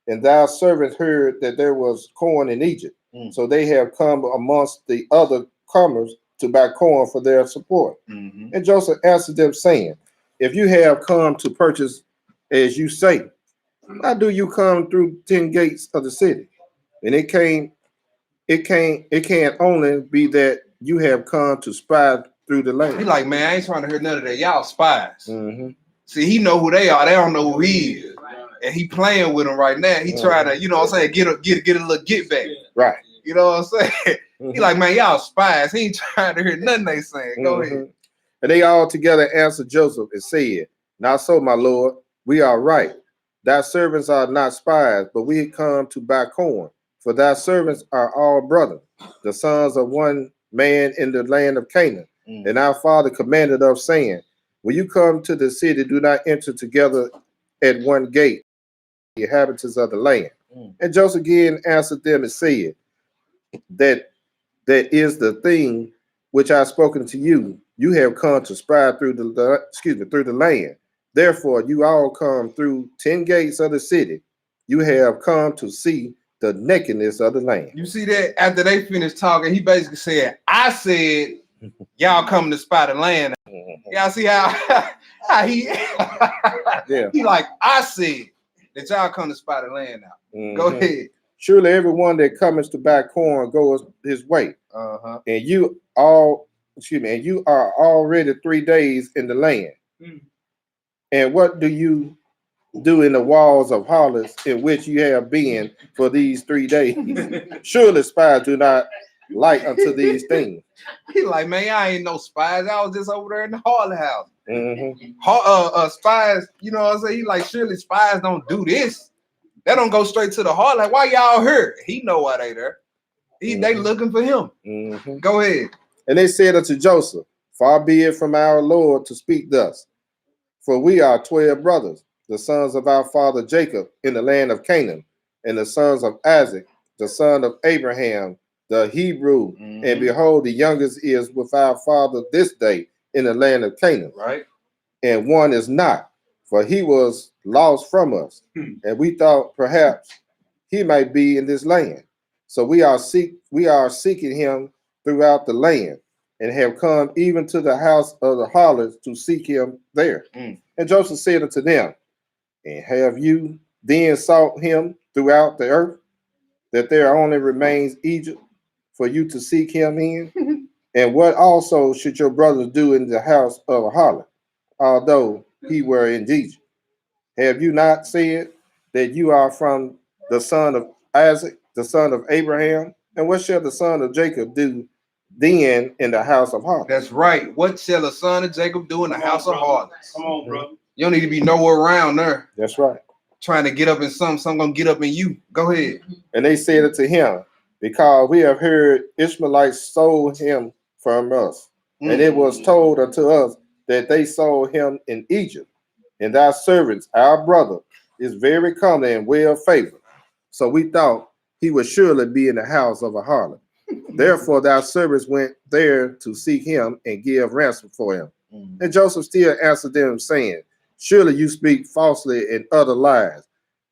And thy servants heard that there was corn in Egypt. So they have come amongst the other comers to buy corn for their support. And Joseph answered them, saying, If you have come to purchase as you say, why do you come through 10 gates of the city? And it can't only be that you have come to spy through the land. He like, man, I ain't trying to hear none of that. Y'all spies. See, he know who they are. They don't know who he is. And he playing with them right now. He trying to, you know what I'm saying, get a little get back. Right. You know what I'm saying? He like, man, y'all spies. He ain't trying to hear nothing they saying. Go ahead. And they all together answered Joseph and said, Not so, my lord, we are right. Thy servants are not spies, but we come to buy corn. For thy servants are all brothers, the sons of one man in the land of Canaan. And our father commanded us, saying, When you come to the city, do not enter together at one gate, the inhabitants of the land. And Joseph again answered them and said, that is the thing which I have spoken to you. You have come to spy through through the land. Therefore, you all come through 10 gates of the city. You have come to see the nakedness of the land. You see that after they finished talking, he basically said, I said, y'all come to spy the land. Y'all see how he Yeah. he like, I said that y'all come to spy the land now. Go ahead. Surely everyone that cometh to buy corn goes his way. And you all, and you are already 3 days in the land. And what do you do in the walls of Hollis in which you have been for these 3 days? Surely spies do not like unto these things. He like, man, I ain't no spies. I was just over there in the Harley house. Spies, you know what I'm saying? He like, surely spies don't do this. They don't go straight to the heart. Like, why y'all here? He know why they there. They looking for him. Go ahead. And they said unto Joseph, Far be it from our Lord to speak thus, for we are 12 brothers, the sons of our father Jacob in the land of Canaan, and the sons of Isaac, the son of Abraham, the Hebrew. And behold, the youngest is with our father this day in the land of Canaan. Right. And one is not, for he was lost from us. And we thought perhaps he might be in this land. So we are seeking him throughout the land, and have come even to the house of the harlots to seek him there. And Joseph said unto them, And have you then sought him throughout the earth, that there only remains Egypt for you to seek him in? And what also should your brothers do in the house of a harlot, although he were in Egypt? Have you not said that you are from the son of Isaac, the son of Abraham? And what shall the son of Jacob do then in the house of harlots? That's right. What shall the son of Jacob do in the house of harlots? Come on, bro. You don't need to be nowhere around there. That's right. Trying to get up in some gonna get up in you. Go ahead. And they said unto him, Because we have heard Ishmaelites sold him from us. And it was told unto us that they sold him in Egypt. And thy servants, our brother, is very comely and well favored. So we thought he would surely be in the house of a harlot. Therefore thy servants went there to seek him and give ransom for him. And Joseph still answered them, saying, Surely you speak falsely and utter lies,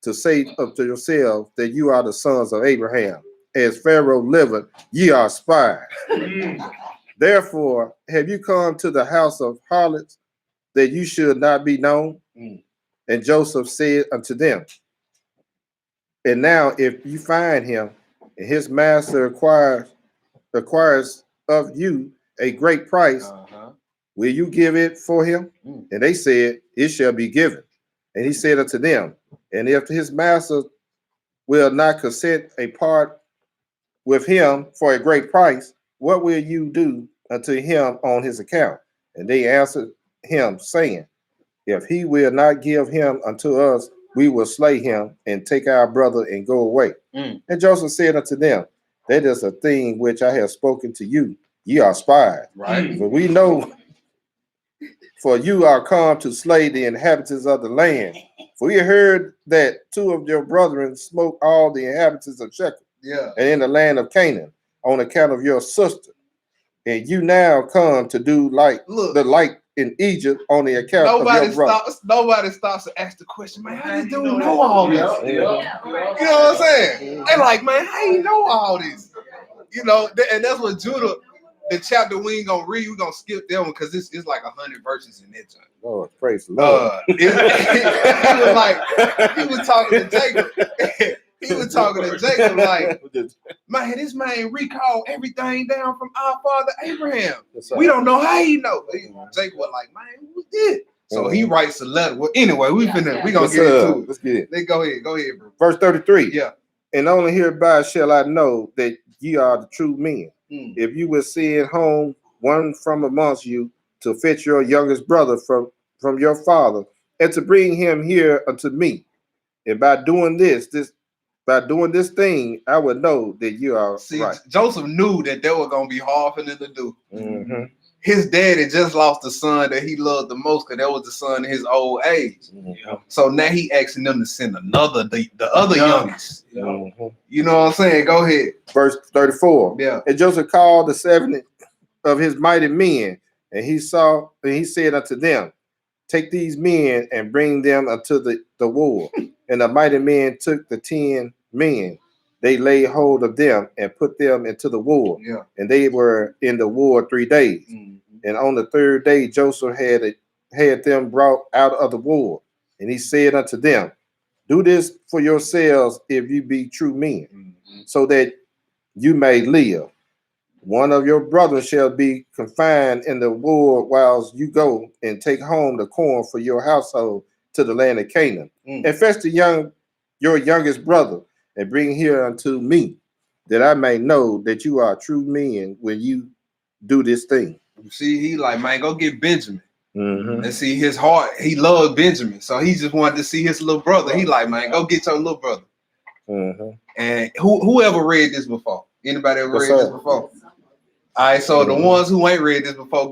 to say unto yourselves that you are the sons of Abraham. As Pharaoh liveth, ye are spies. Therefore have you come to the house of harlots, that you should not be known? And Joseph said unto them, And now if you find him, and his master requires of you a great price, will you give it for him? And they said, It shall be given. And he said unto them, And if his master will not consent a part with him for a great price, what will you do unto him on his account? And they answered him, saying, If he will not give him unto us, we will slay him and take our brother and go away. And Joseph said unto them, That is a thing which I have spoken to you. Ye are spies. Right. For we know, for you are come to slay the inhabitants of the land. For we heard that 2 of your brethren smote all the inhabitants of Shechem, and in the land of Canaan, on account of your sister. And you now come to do like the like in Egypt on the account of your brother. Nobody stops to ask the question, man, how this dude know all this? You know what I'm saying? They like, man, how you know all this? You know, and that's what Judah, the chapter we ain't gonna read, we're gonna skip that one because it's like 100 verses in that chapter. Lord, praise the Lord. He was talking to Jacob. He was talking to Jacob like, man, this man recalled everything down from our father Abraham. We don't know how he know. Jacob was like, man, who did? So he writes a letter. Well, anyway, we gonna get into it. Let's get it. Then go ahead, bro. Verse 33. Yeah. And only hereby shall I know that ye are the true men. If you will send home one from amongst you to fetch your youngest brother from your father, and to bring him here unto me. And by doing this thing, I would know that you are See, right. Joseph knew that they were gonna be hard for them to do. Mm-hmm. His daddy just lost the son that he loved the most, because that was the son in his old age. Mm-hmm. So now he asking them to send another, the other youngest. Mm-hmm. You know what I'm saying? Go ahead. Verse 34. Yeah. And Joseph called the 70 of his mighty men, and he said unto them, take these men and bring them unto the war. And the mighty men took the 10 men. They laid hold of them and put them into the war. Yeah. And they were in the war 3 days. Mm-hmm. And on the 3rd day, Joseph had them brought out of the war. And he said unto them, do this for yourselves if you be true men, so that you may live. One of your brothers shall be confined in the war whilst you go and take home the corn for your household to the land of Canaan. And fetch your youngest brother and bring here unto me, that I may know that you are true men when you do this thing. See, he like, man, go get Benjamin. Mm-hmm. And see, his heart, he loved Benjamin. So he just wanted to see his little brother. He like, man, go get your little brother. Mm-hmm. And whoever read this before? Anybody ever Yes, read sir. this before? All right, so the ones who ain't read this before,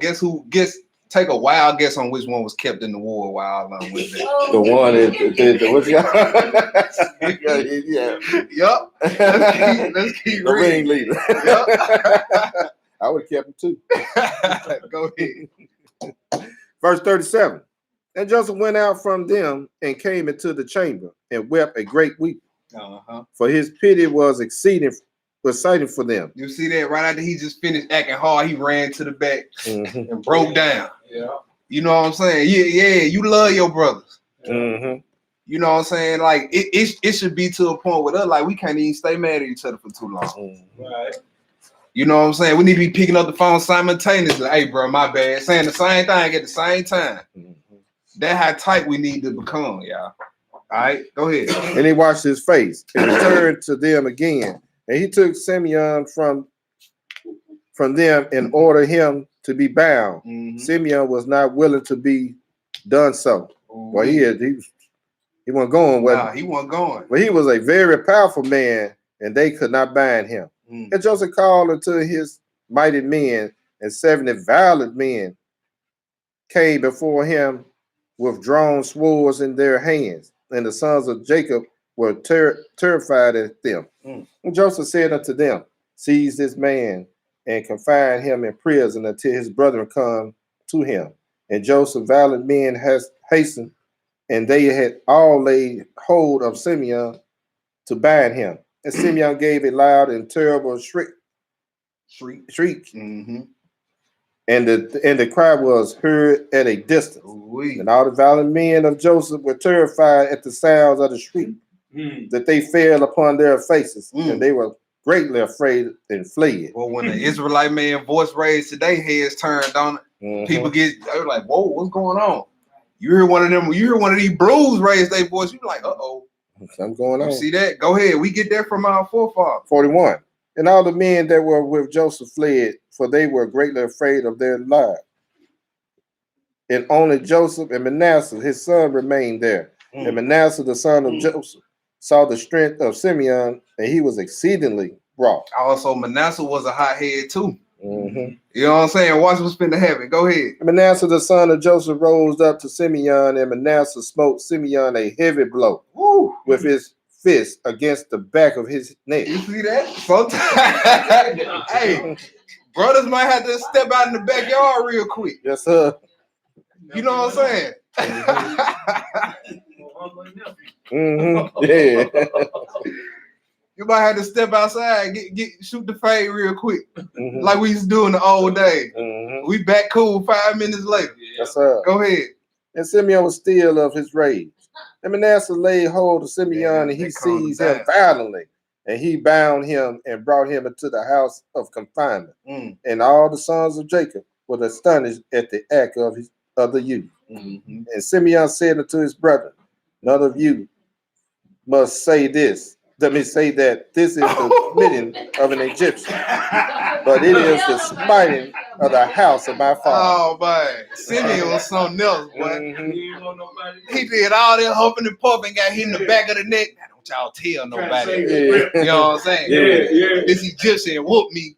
take a wild guess on which one was kept in the war while along with that. The one that what's yeah. Yup. Let's keep The reading. ringleader. Yup. I would have kept him too. Go ahead. Verse 37. And Joseph went out from them and came into the chamber and wept a great weep, for his pity was exciting for them. You see that right after he just finished acting hard, he ran to the back Mm-hmm. and broke down. Yeah. You know what I'm saying? Yeah, you love your brothers. Mm-hmm. You know what I'm saying? Like it should be to a point with us, like we can't even stay mad at each other for too long. Right. You know what I'm saying? We need to be picking up the phone simultaneously. Hey, bro, my bad. Saying the same thing at the same time. Mm-hmm. That's how tight we need to become, y'all. All right, go ahead. And he washed his face and returned to them again. And he took Simeon from them and ordered him to be bound. Mm-hmm. Simeon was not willing to be done so. Well, he wasn't going. Nah, he wasn't going. But he was a very powerful man, and they could not bind him. Mm. And Joseph called unto his mighty men, and 70 violent men came before him with drawn swords in their hands. And the sons of Jacob were terrified at them. Mm. And Joseph said unto them, seize this man and confine him in prison until his brethren come to him. And Joseph's valiant men hastened, and they had all laid hold of Simeon to bind him. And Simeon gave a loud and terrible shriek. Mm-hmm. And the cry was heard at a distance. Ooh-wee. And all the valiant men of Joseph were terrified at the sounds of the shriek, that they fell upon their faces, and they were greatly afraid and fled. Well, when the Israelite man voice raised today, heads turned on it. Mm-hmm. People they're like, whoa, what's going on? You hear one of these blues raise their voice, you're like, uh-oh. Something going on. You see that? Go ahead. We get that from our forefathers. 41. And all the men that were with Joseph fled, for they were greatly afraid of their lives. And only Joseph and Manasseh, his son, remained there. And Manasseh, the son of Joseph, saw the strength of Simeon, and he was exceedingly wroth. Also, Manasseh was a hothead too. Mm-hmm. You know what I'm saying? Watch what's finna happen. Go ahead. Manasseh, the son of Joseph, rose up to Simeon, and Manasseh smote Simeon a heavy blow with his fist against the back of his neck. You see that? Sometimes, hey, brothers might have to step out in the backyard real quick. Yes, sir. You know what I'm saying? Mm-hmm. Yeah. You might have to step outside, shoot the fade real quick, Mm-hmm. like we used to do in the old days. Mm-hmm. We back cool 5 minutes later. Yes, sir. Go ahead. And Simeon was still of his rage. And Manasseh laid hold of Simeon, and he seized him violently, and he bound him and brought him into the house of confinement. And all the sons of Jacob were astonished at the act of the youth. Mm-hmm. And Simeon said unto his brethren, none of you must say this. Let me say that this is the smiting of an Egyptian, but it is the smiting of the house of my father. Oh man, Simeon was something else, boy. Mhm. You ain't want nobody. He did all that humping and pumping, got hit in the back of the neck. Now, don't y'all tell nobody. You know what I'm saying? Yeah. This Egyptian whooped me.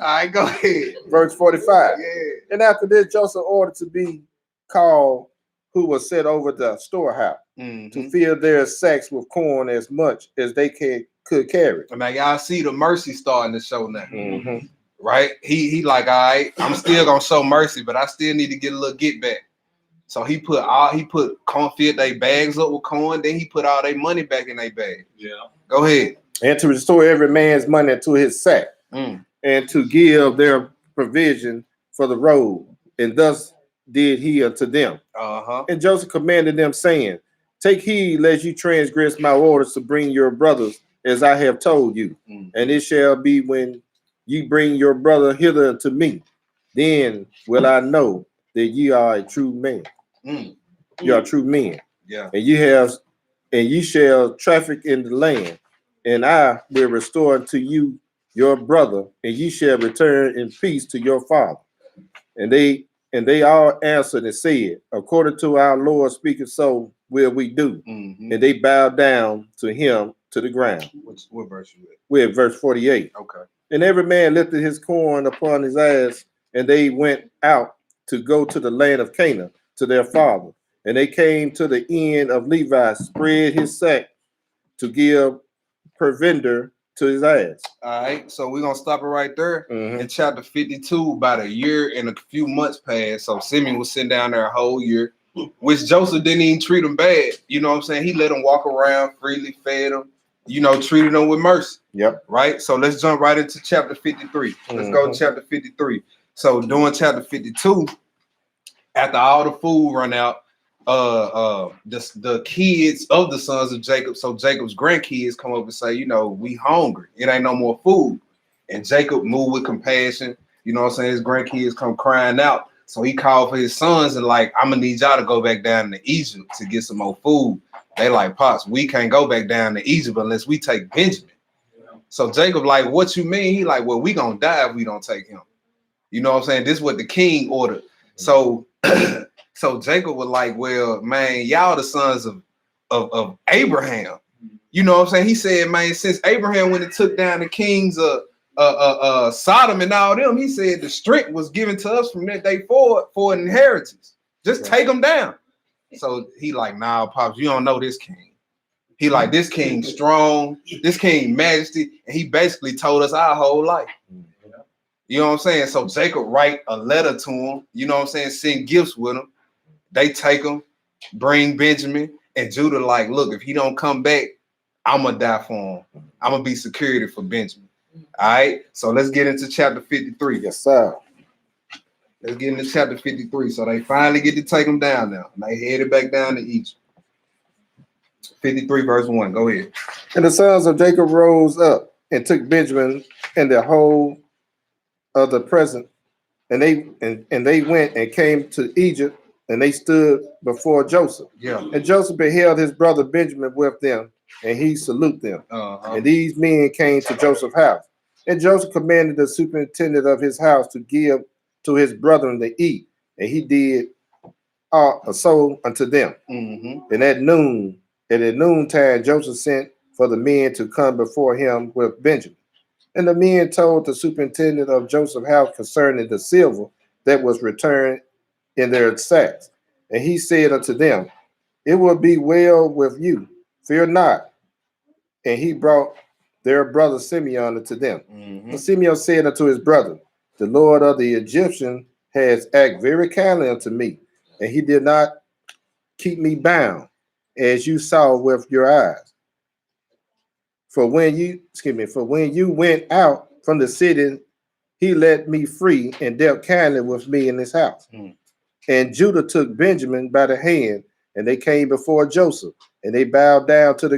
All right, go ahead. Verse 45. Yeah. And after this, Joseph ordered to be called who was set over the storehouse to fill their sacks with corn as much as they could carry. Now y'all see the mercy starting to show now, Mhm. right? He like, all right, I'm still gonna show mercy, but I still need to get a little get back. So he put corn, filled their bags up with corn, then he put all their money back in their bag. Yeah. Go ahead. And to restore every man's money into his sack, and to give their provision for the road. And thus did he unto them. And Joseph commanded them, saying, take heed lest you transgress my orders to bring your brothers as I have told you. And it shall be when you bring your brother hither to me, then will I know that ye are a true man. You are true men. Yeah. And you shall traffic in the land, and I will restore to you your brother, and ye shall return in peace to your father. And they all answered and said, according to our Lord speaking, so will we do. And they bowed down to him to the ground. What verse you at? We're at verse 48. Okay. And every man lifted his corn upon his ass, and they went out to go to the land of Canaan to their father. And they came to the end of Levi, spread his sack to give provender to his ass. All right, so we're gonna stop it right there. Mhm. In chapter 52, about a year and a few months passed. So Simeon was sitting down there a whole year, which Joseph didn't even treat him bad. You know what I'm saying? He let him walk around freely, fed him, treated him with mercy. Yep. Right. So let's jump right into chapter 53. Let's go to chapter 53. So during chapter 52, after all the food run out, the kids of the sons of Jacob, so Jacob's grandkids come up and say, we hungry. It ain't no more food. And Jacob moved with compassion. You know what I'm saying? His grandkids come crying out. So he called for his sons and like, I'm gonna need y'all to go back down to Egypt to get some more food. They like, Pops, we can't go back down to Egypt unless we take Benjamin. So Jacob like, what you mean? He like, well, we gonna die if we don't take him. You know what I'm saying? This is what the king ordered. So so Jacob was like, well, man, y'all the sons of Abraham. You know what I'm saying? He said, man, since Abraham went and took down the kings of Sodom and all them, he said the strength was given to us from that day forward for an inheritance. Just take them down. So he like, nah, Pops, you don't know this king. He like, this king strong, this king majesty, and he basically told us our whole life. You know what I'm saying? So Jacob write a letter to him, you know what I'm saying, send gifts with him. They take him, bring Benjamin, and Judah like, look, if he don't come back, I'm going to die for him. I'm going to be security for Benjamin. All right? So let's get into chapter 53. Yes, sir. Let's get into chapter 53. So they finally get to take him down now. And they headed back down to Egypt. 53 verse 1. Go ahead. And the sons of Jacob rose up and took Benjamin and the whole of the present, and they went and came to Egypt, and they stood before Joseph. Yeah. And Joseph beheld his brother Benjamin with them, and he saluted them. And these men came to Joseph's house. And Joseph commanded the superintendent of his house to give to his brethren to eat, and he did so unto them. And at noontime, Joseph sent for the men to come before him with Benjamin. And the men told the superintendent of Joseph's house concerning the silver that was returned in their sacks. And he said unto them, it will be well with you, fear not. And he brought their brother Simeon unto them. And Simeon said unto his brother, the Lord of the Egyptian has acted very kindly unto me, and he did not keep me bound, as you saw with your eyes. For when you went out from the city, he let me free and dealt kindly with me in his house. And Judah took Benjamin by the hand, and they came before Joseph, and they bowed down to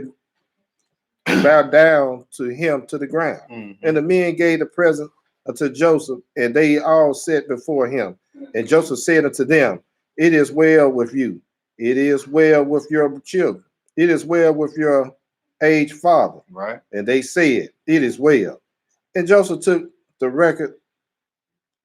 him to the ground. And the men gave the present unto Joseph, and they all sat before him. And Joseph said unto them, it is well with you. It is well with your children. It is well with your aged father. Right. And they said, it is well. And Joseph took the record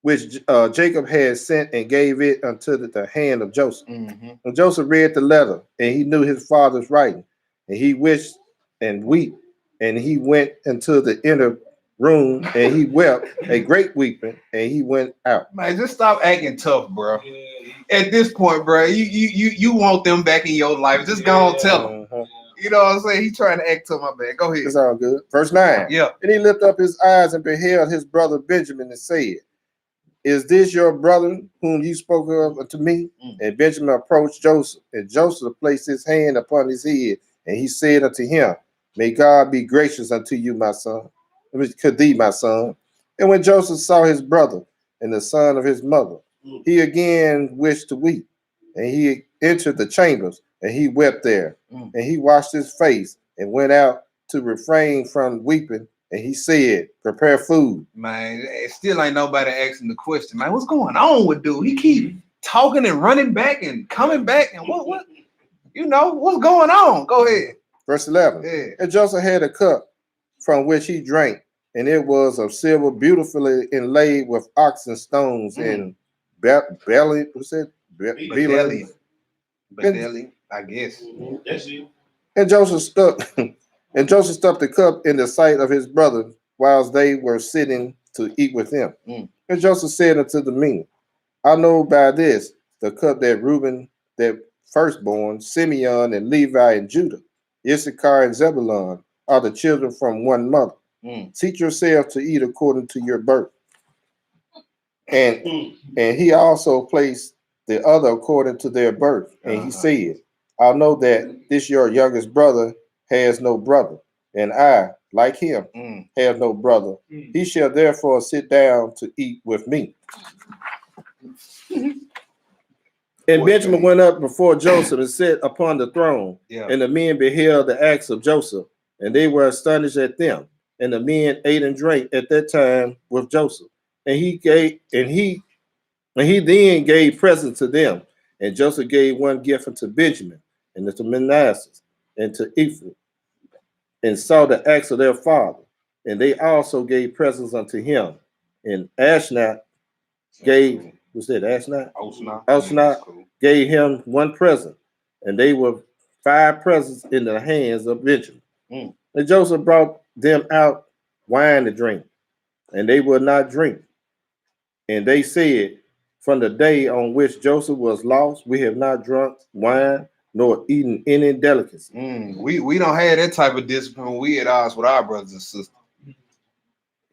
which Jacob had sent, and gave it unto the hand of Joseph. Mm-hmm. And Joseph read the letter, and he knew his father's writing, and he wished and wept, and he went into the inner room, and he wept a great weeping, and he went out. Man, just stop acting tough, bro. At this point, bro, you want them back in your life. Just go on, tell them. Mhm. You know what I'm saying? He trying to act tough, my bad. Go ahead. It's all good. Verse 9. Yeah. And he lifted up his eyes and beheld his brother Benjamin and said, Is this your brother whom you spoke of unto me? Mm. And Benjamin approached Joseph, and Joseph placed his hand upon his head, and he said unto him, May God be gracious unto you, my son. To thee, my son. And when Joseph saw his brother and the son of his mother, he again wished to weep. And he entered the chambers, and he wept there. Mm. And he washed his face and went out to refrain from weeping. And he said, Prepare food. Man, it still ain't nobody asking the question, man. What's going on with dude? He keep talking and running back and coming back, and what? You know what's going on? Go ahead. Verse 11. Yeah. And Joseph had a cup from which he drank, and it was of silver, beautifully inlaid with oxen stones and belly. What's it? Bedelli. Bedelli, I guess. That's it. And Joseph stuck the cup in the sight of his brother, whilst they were sitting to eat with him. Mm. And Joseph said unto the men, I know by this the cup that Reuben, that firstborn, Simeon and Levi and Judah, Issachar and Zebulun are the children from one mother. Mm. Teach yourself to eat according to your birth. And he also placed the other according to their birth. And he said, I know that this your youngest brother has no brother, and I, like him, have no brother. He shall therefore sit down to eat with me. And Benjamin went up before Joseph and sat upon the throne. Yeah. And the men beheld the acts of Joseph, and they were astonished at them. And the men ate and drank at that time with Joseph. And he then gave presents to them. And Joseph gave one gift unto Benjamin, and to Manasseh, and to Ephraim, and saw the acts of their father. And they also gave presents unto him. And Ashnah gave, what's that, Ashnah? Ashnah gave him one present. And they were 5 presents in the hands of Benjamin. Mm. And Joseph brought them out wine to drink, and they would not drink. And they said, From the day on which Joseph was lost, we have not drunk wine nor eaten any delicacy. We don't have that type of discipline when we at odds with our brothers and sisters.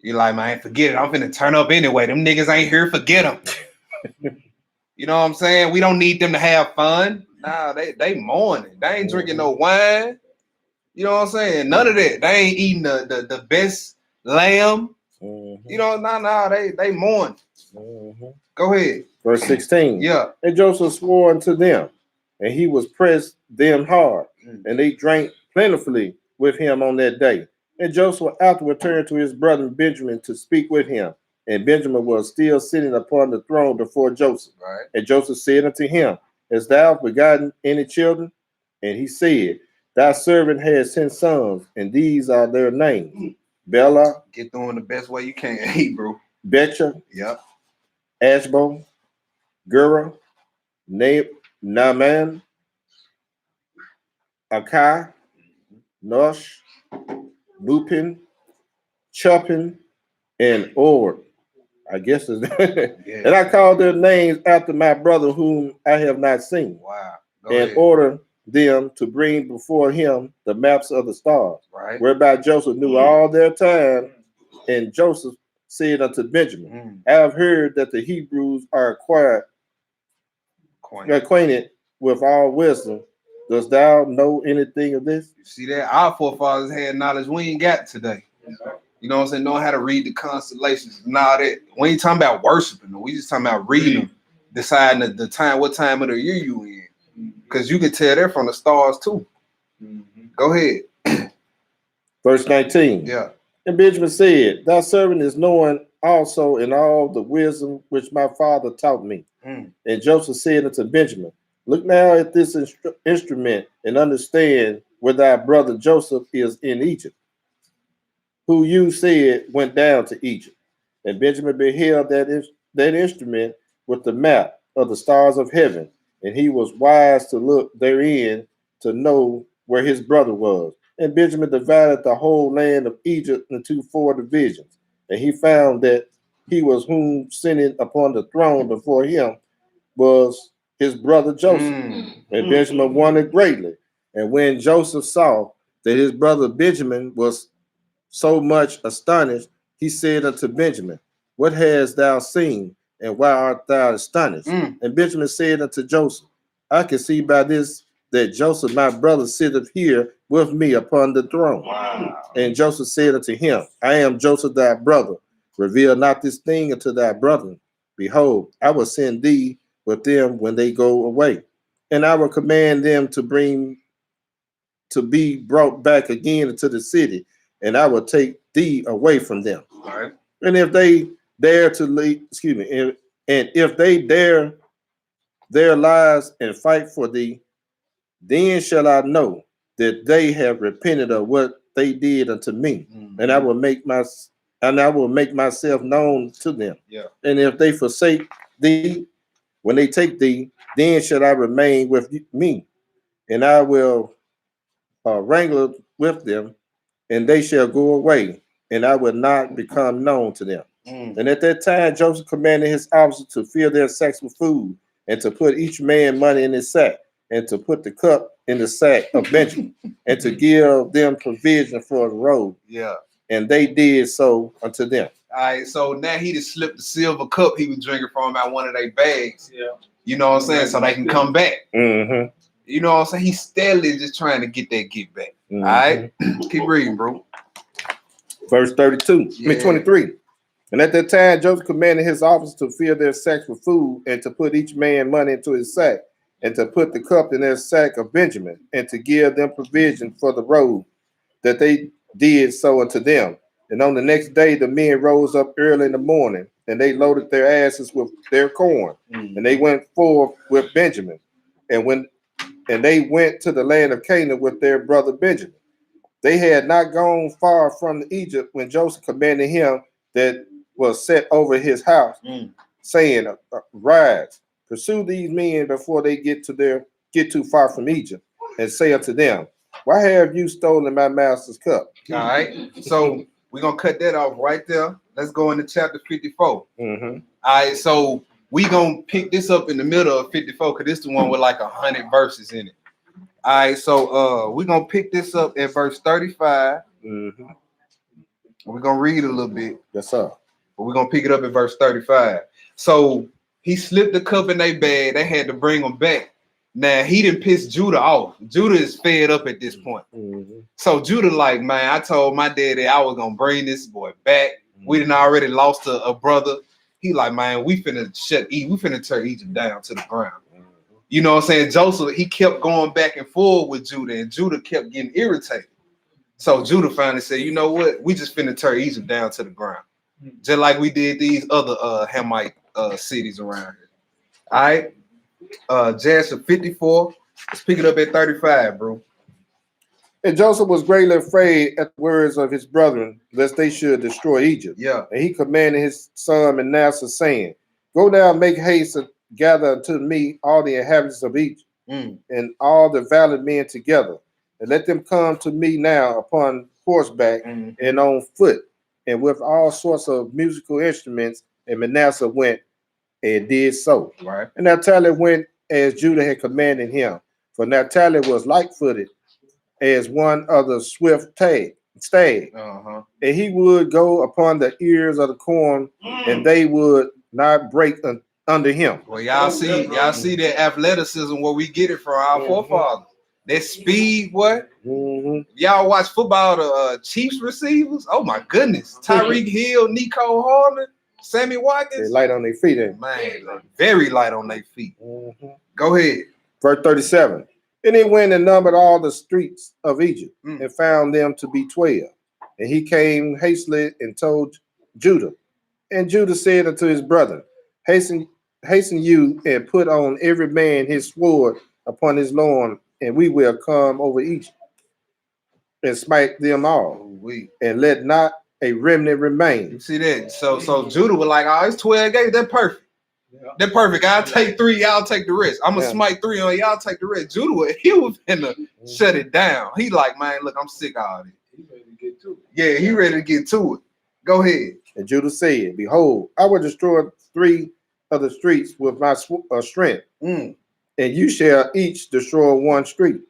You like, man, forget it. I'm finna turn up anyway. Them niggas ain't here. Forget them. You know what I'm saying? We don't need them to have fun. Nah, they mourning. They ain't drinking no wine. You know what I'm saying? None of that. They ain't eating the best lamb. You know, they mourn. Go ahead. Verse 16. Yeah. And Joseph swore unto them, and he was pressed them hard, and they drank plentifully with him on that day. And Joseph afterward turned to his brother Benjamin to speak with him. And Benjamin was still sitting upon the throne before Joseph. Right. And Joseph said unto him, Hast thou begotten any children? And he said, Thy servant has 10 sons, and these are their names: Bela. Get through in the best way you can, Hebrew. Betcha. Yep. Ashbo, Gura, Naaman, Akai, Nosh, Bupin, Chupin, and Ord. I guess it's Yeah. And I called their names after my brother whom I have not seen. Wow. Go And ahead. order them to bring before him the maps of the stars, Right. whereby Joseph knew all their time. And Joseph said unto Benjamin, I have heard that the Hebrews are acquainted with all wisdom. Dost thou know anything of this? You see that? Our forefathers had knowledge we ain't got today. You know what I'm saying? Knowing how to read the constellations and all that. We ain't talking about worshiping them. We just talking about reading them, deciding the time, what time of the year you in. Because you can tell they're from the stars too. Go ahead. Verse 19. Yeah. And Benjamin said, Thy servant is knowing also in all the wisdom which my father taught me. And Joseph said unto Benjamin, Look now at this instrument and understand where thy brother Joseph is in Egypt, who you said went down to Egypt. And Benjamin beheld that that instrument with the map of the stars of heaven, and he was wise to look therein to know where his brother was. And Benjamin divided the whole land of Egypt into 4 divisions. And he found that he was whom sitting upon the throne before him was his brother Joseph. And Benjamin wondered greatly. And when Joseph saw that his brother Benjamin was so much astonished, he said unto Benjamin, what hast thou seen, and why art thou astonished? And Benjamin said unto Joseph, I can see by this that Joseph my brother sitteth here with me upon the throne. Wow. And Joseph said unto him, I am Joseph thy brother. Reveal not this thing unto thy brethren. Behold, I will send thee with them when they go away, and I will command them to be brought back again into the city, and I will take thee away from them. Right. And if they dare to leave, and if they dare their lives and fight for thee, then shall I know that they have repented of what they did unto me, and I will make myself known to them. Yeah. And if they forsake thee, when they take thee, then shall I remain with me, and I will wrangle with them, and they shall go away, and I will not become known to them. And at that time, Joseph commanded his officers to fill their sacks with food, and to put each man money in his sack, and to put the cup in the sack of Benjamin, and to give them provision for the road. Yeah. And they did so unto them. All right, so now he just slipped the silver cup he was drinking from out one of their bags. Yeah. You know what I'm saying? So they can come back. Mm-hmm. You know what I'm saying? He's steadily just trying to get that get back. All right, keep reading, bro. Verse 32, Yeah. 23. And at that time, Joseph commanded his officers to fill their sacks with food, and to put each man money into his sack, and to put the cup in their sack of Benjamin, and to give them provision for the road, that they did so unto them. And on the next day, the men rose up early in the morning, and they loaded their asses with their corn, and they went forth with Benjamin, and they went to the land of Canaan with their brother Benjamin. They had not gone far from Egypt when Joseph commanded him that was set over his house, saying, rise, pursue these men before they get too far from Egypt, and say unto them, why have you stolen my master's cup? All right, so we're gonna cut that off right there. Let's go into chapter 54. Mm-hmm. All right, so we gonna pick this up in the middle of 54 because this is the one with like 100 verses in it. All right, so we're gonna pick this up at verse 35. Mm-hmm. We're gonna read a little bit. Yes, sir. But we're gonna pick it up at verse 35. So he slipped the cup in their bag. They had to bring him back. Now he didn't piss Judah off. Judah is fed up at this point. Mm-hmm. So Judah, like, man, I told my daddy I was gonna bring this boy back. We done already lost a brother. He like, man, we finna tear Egypt down to the ground. You know what I'm saying? Joseph, he kept going back and forth with Judah, and Judah kept getting irritated. So Judah finally said, you know what? We just finna tear Egypt down to the ground. Just like we did these other Hamite cities around here. All right. Jasher 54. Let's pick it up at 35, bro. And Joseph was greatly afraid at the words of his brethren, lest they should destroy Egypt. Yeah. And he commanded his son Manasseh, saying, go down, make haste, and gather unto me all the inhabitants of Egypt, and all the valiant men together, and let them come to me now upon horseback and on foot, and with all sorts of musical instruments. And Manasseh went and did so. Right. And Naphtali went as Judah had commanded him, for Naphtali was light-footed as one of the swift stag. And he would go upon the ears of the corn, and they would not break under him. Well, y'all see that athleticism where we get it from our forefathers. That speed, what? Y'all watch football, the Chiefs receivers? Oh my goodness. Tyreek Hill, Nico Harmon, Sammy Watkins. They light on their feet. Man, like, very light on their feet. Go ahead. Verse 37. And he went and numbered all the streets of Egypt, and found them to be 12. And he came hastily and told Judah. And Judah said unto his brethren, hasten you, and put on every man his sword upon his loin, and we will come over Egypt and smite them all. And let not a remnant You remains. see that? So Judah was like, oh, it's 12 gates. That's perfect. That's perfect. I'll take 3. Y'all take the rest. I'm gonna Yeah. smite 3 on y'all. Take the rest. Judah, he was finna shut it down. He like, man, look, I'm sick of all this. He ready to get to it. Yeah, he ready to get to it. Go ahead. And Judah said, behold, I will destroy 3 of the streets with my strength, Mm. and you shall each destroy 1 street.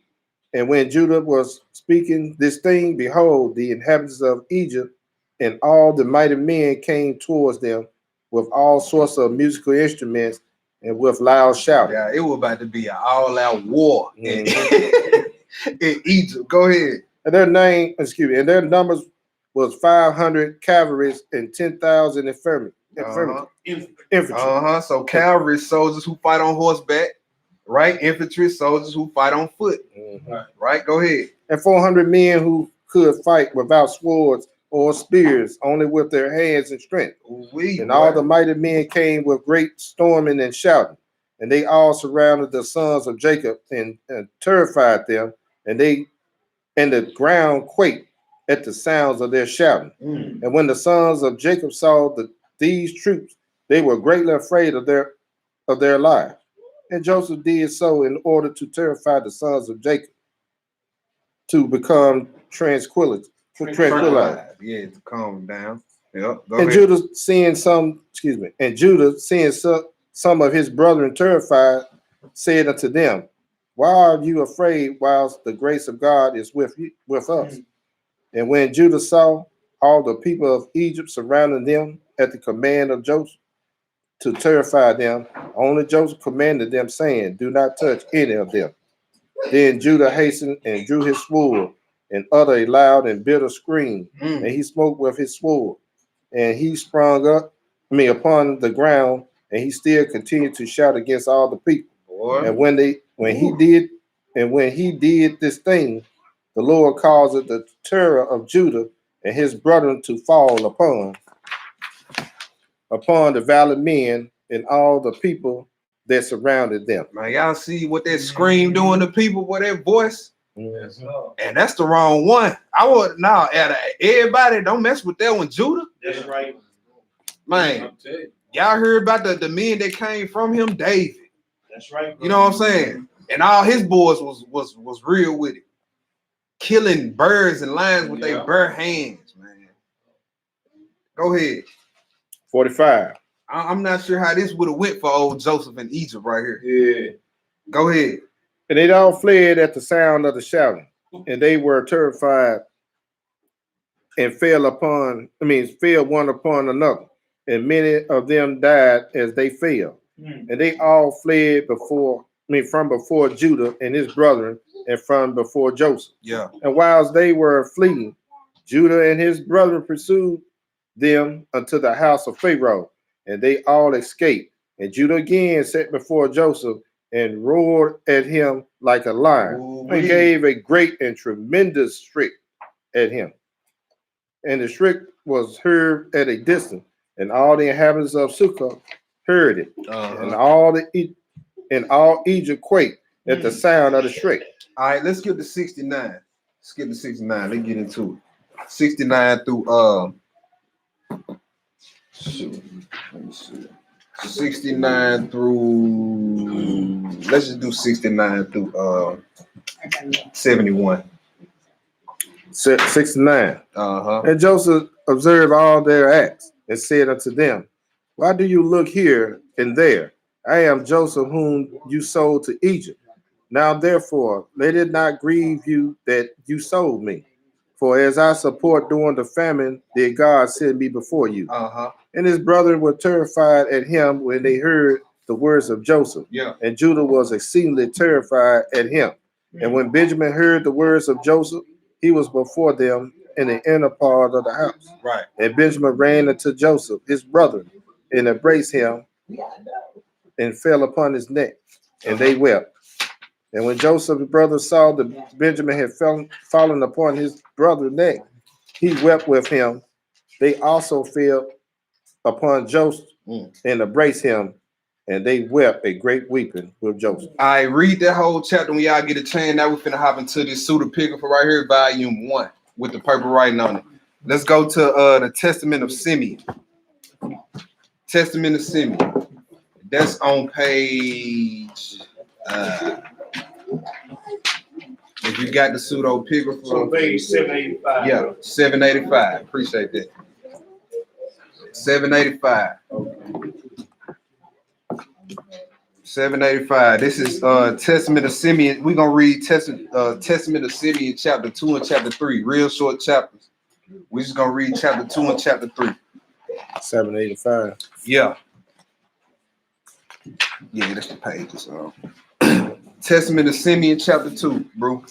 And when Judah was speaking this thing, behold, the inhabitants of Egypt and all the mighty men came towards them with all sorts of musical instruments and with loud shouting. Yeah, it was about to be an all-out war in, Mm-hmm. in Egypt. Go ahead. And their numbers was 500 cavalries and 10,000 infantry. So cavalry soldiers who fight on horseback, right? Infantry soldiers who fight on foot, Mm-hmm. right? Go ahead. And 400 men who could fight without swords or spears, only with their hands and strength. And all the mighty men came with great storming and shouting, and they all surrounded the sons of Jacob and terrified them, and the ground quaked at the sounds of their shouting. Mm. And when the sons of Jacob saw these troops, they were greatly afraid of their lives. And Joseph did so in order to terrify the sons of Jacob, to become tranquilized. Yeah, to calm down. Yep. Go And ahead. Judah seeing some of his brethren terrified, said unto them, why are you afraid whilst the grace of God is with us? And when Judah saw all the people of Egypt surrounding them at the command of Joseph to terrify them, only Joseph commanded them, saying, do not touch any of them. Then Judah hastened and drew his sword and uttered a loud and bitter scream, and he smote with his sword. And he sprung upon the ground, and he still continued to shout against all the people. Boy. And when he did this thing, the Lord caused the terror of Judah and his brethren to fall upon the valiant men and all the people that surrounded them. Man, y'all see what that scream doing to people with that voice? Yes, sir. And that's the wrong one. I would now everybody don't mess with that one, Judah. That's right. Man, I'm telling you. y'all heard about the men that came from him, David. That's right. You know what I'm saying? And all his boys was real with it. Killing birds and lions with their bare hands, man. Go ahead. 45. I'm not sure how this would have went for old Joseph in Egypt right here. Yeah. Go ahead. And they all fled at the sound of the shouting, and they were terrified and fell one upon another, and many of them died as they fell. And they all fled from before Judah and his brethren, and from before Joseph. Yeah. And whilst they were fleeing, Judah and his brethren pursued them unto the house of Pharaoh, and they all escaped. And Judah again sat before Joseph and roared at him like a lion, and gave a great and tremendous shriek at him. And the shriek was heard at a distance, and all the inhabitants of Sukkah heard it, and all Egypt quaked at the sound of the shriek. All right, let's get to 69. Skip to 69. Let's get into it. 69 through shoot, let me see. 69 through, let's just do 69 through 71. 69. Uh-huh. And Joseph observed all their acts and said unto them, why do you look here and there? I am Joseph, whom you sold to Egypt. Now therefore, let it not grieve you that you sold me. For as I support during the famine, did God send me before you. Uh-huh. And his brethren were terrified at him when they heard the words of Joseph. Yeah. And Judah was exceedingly terrified at him. And when Benjamin heard the words of Joseph, he was before them in the inner part of the house. Right. And Benjamin ran unto Joseph, his brother, and embraced him and fell upon his neck, and they wept. And when Joseph's brother saw that Benjamin had fallen upon his brother's neck, he wept with him. They also fell upon Joseph and embraced him, and they wept a great weeping with Joseph. I read that whole chapter when y'all get a chance. Now we're finna hop into this pseudo picker for right here, volume 1, with the purple writing on it. Let's go to the Testament of Simeon. Testament of Simeon. That's on page. If you got the pseudepigrapha. So page 785. Yeah, 785. Appreciate that. 785. 785. This is Testament of Simeon. We're gonna read Testament of Simeon, chapter 2 and chapter 3. Real short chapters. We're just gonna read chapter 2 and chapter 3. 785. Yeah. Yeah, that's the pages. Testament of Simeon, chapter 2, bro.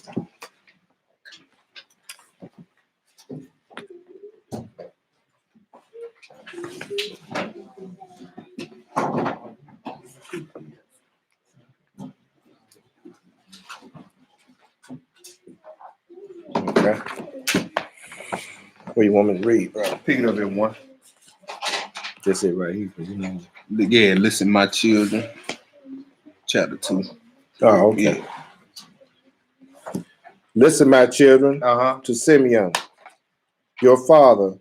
Okay. What you want me to read, bro? Pick it up at one. That's it right here. You know. Yeah, listen, my children. Chapter 2. Oh, okay. Yeah. Listen, my children, Uh-huh. to Simeon, your father,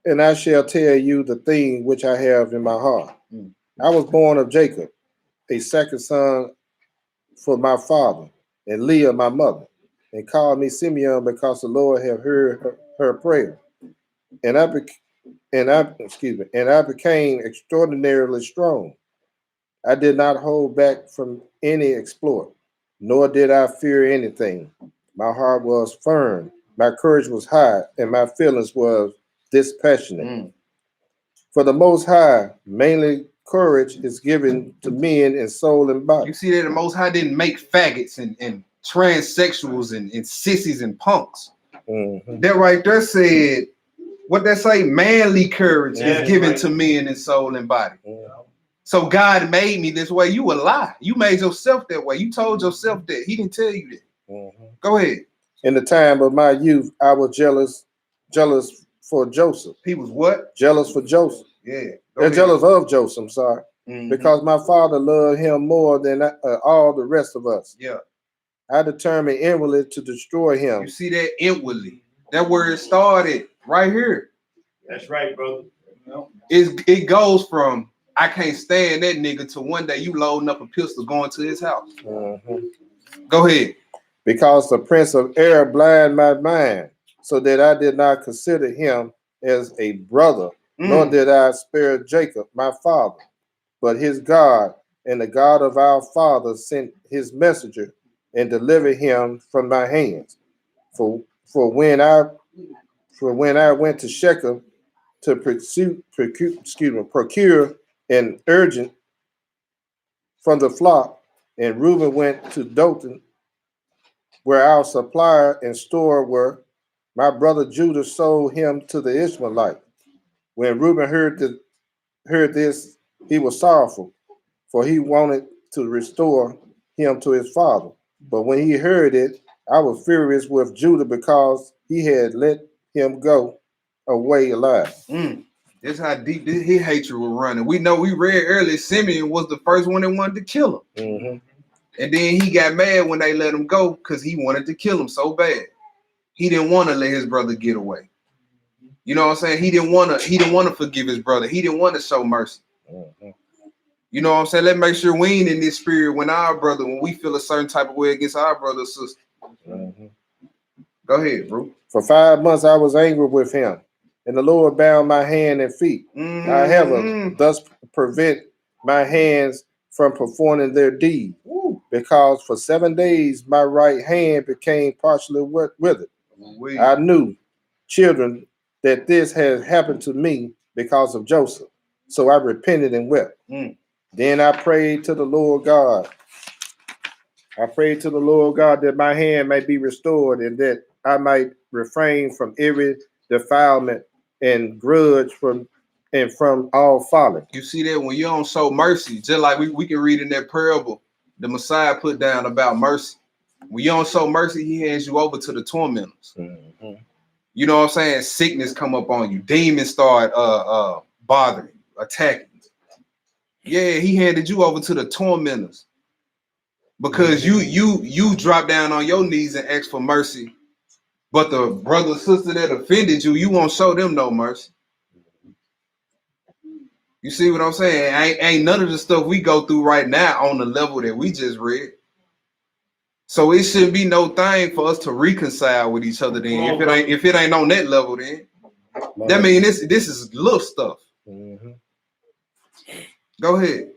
and I shall tell you the thing which I have in my heart. I was born of Jacob, a second son for my father, and Leah my mother, and called me Simeon because the Lord have heard her prayer. And I became extraordinarily strong. I did not hold back from any exploit, nor did I fear anything. My heart was firm, my courage was high, and my feelings was dispassionate. For the Most High, mainly courage is given to men in soul and body. You see that the Most High didn't make faggots and transsexuals and sissies and punks. Mm-hmm. That right there said, what that say? Manly courage Yeah, is given right. to men in soul and body. Mm-hmm. So God made me this way. You a lie. You made yourself that way. You told yourself that. He didn't tell you that. Mm-hmm. Go ahead. In the time of my youth, I was jealous for Joseph. He was what? Jealous for Joseph. Yeah. They're jealous of Joseph, I'm sorry. Mhm. Because my father loved him more than all the rest of us. Yeah. I determined inwardly to destroy him. You see that inwardly. That word started right here. That's right, brother. It goes from I can't stand that nigga to one day you loading up a pistol going to his house. Mm-hmm. Go ahead. Because the prince of air blinded my mind, so that I did not consider him as a brother, nor did I spare Jacob, my father. But his God and the God of our father sent his messenger and delivered him from my hands. For when I went to Shechem to procure an urgent from the flock, and Reuben went to Dothan, where our supplier and store were, my brother Judah sold him to the Ishmaelite. When Reuben heard this, he was sorrowful, for he wanted to restore him to his father. But when he heard it, I was furious with Judah because he had let him go away alive. That's how deep his hatred was running. We know we read earlier Simeon was the first one that wanted to kill him. Mm-hmm. And then he got mad when they let him go because he wanted to kill him so bad. He didn't want to let his brother get away. You know what I'm saying? He didn't want to forgive his brother. He didn't want to show mercy. Mm-hmm. You know what I'm saying? Let's make sure we ain't in this spirit when we feel a certain type of way against our brother or sister. Mm-hmm. Go ahead, bro. For 5 months I was angry with him, and the Lord bound my hand and feet. Mm-hmm. I have thus prevent my hands from performing their deed, because for 7 days my right hand became partially withered. I knew, children, that this had happened to me because of Joseph. So I repented and wept. Then I prayed to the Lord God. I prayed to the Lord God that my hand may be restored, and that I might refrain from every defilement and grudge from all folly. You see that when you don't show mercy, just like we can read in that parable, the Messiah put down about mercy. When you don't show mercy, he hands you over to the tormentors. Mm-hmm. You know what I'm saying? Sickness come up on you. Demons start bothering you, attacking you. Yeah, he handed you over to the tormentors because you drop down on your knees and ask for mercy But the brother or sister that offended you, you won't show them no mercy. You see what I'm saying? Ain't none of the stuff we go through right now on the level that we just read. So it shouldn't be no thing for us to reconcile with each other. Then if it ain't on that level, then that mean this is little stuff. Mm-hmm. Go ahead.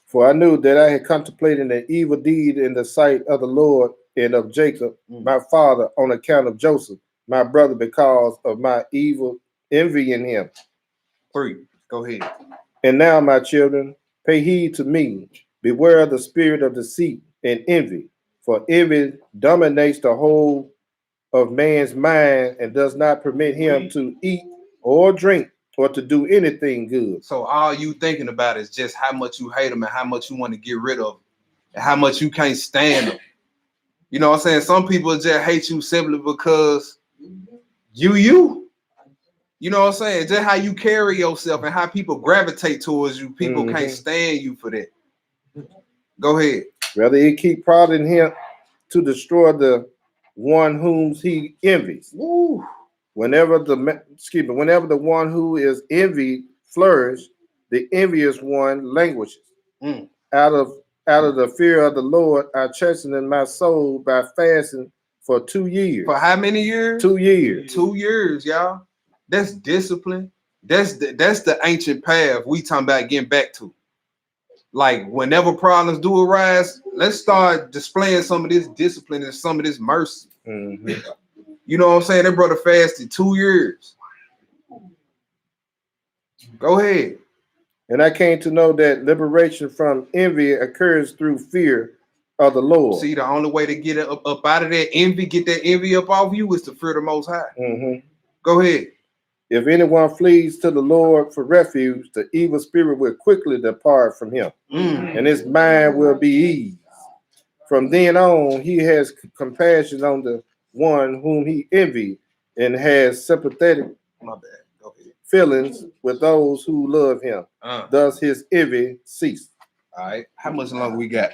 For I knew that I had contemplated an evil deed in the sight of the Lord and of Jacob, my father, on account of Joseph, my brother, because of my evil envy in him. 3. Go ahead. And now, my children, pay heed to me. Beware of the spirit of deceit and envy, for envy dominates the whole of man's mind and does not permit him to eat or drink or to do anything good. So all you thinking about is just how much you hate them and how much you want to get rid of them and how much you can't stand them. You know what I'm saying? Some people just hate you simply because you. You know what I'm saying? Just how you carry yourself and how people gravitate towards you. People can't stand you for that. Go ahead. Rather, he keep prodding him to destroy the one whom he envies. Woo. Whenever the one who is envied flourish, the envious one languishes. Out of the fear of the Lord, I chasten in my soul by fasting for 2 years. For how many years? 2 years. 2 years, y'all. That's discipline. That's the ancient path we talking about getting back to. Like whenever problems do arise, let's start displaying some of this discipline and some of this mercy. Mm-hmm. You know what I'm saying? That brother fasted 2 years. Go ahead. And I came to know that liberation from envy occurs through fear of the Lord. See, the only way to get it up out of that envy, get that envy up off you, is to fear the Most High. Mm-hmm. Go ahead. If anyone flees to the Lord for refuge, the evil spirit will quickly depart from him, and his mind will be eased. From then on, he has compassion on the one whom he envied and has sympathetic feelings with those who love him. Thus his envy ceased. All right. How much longer we got?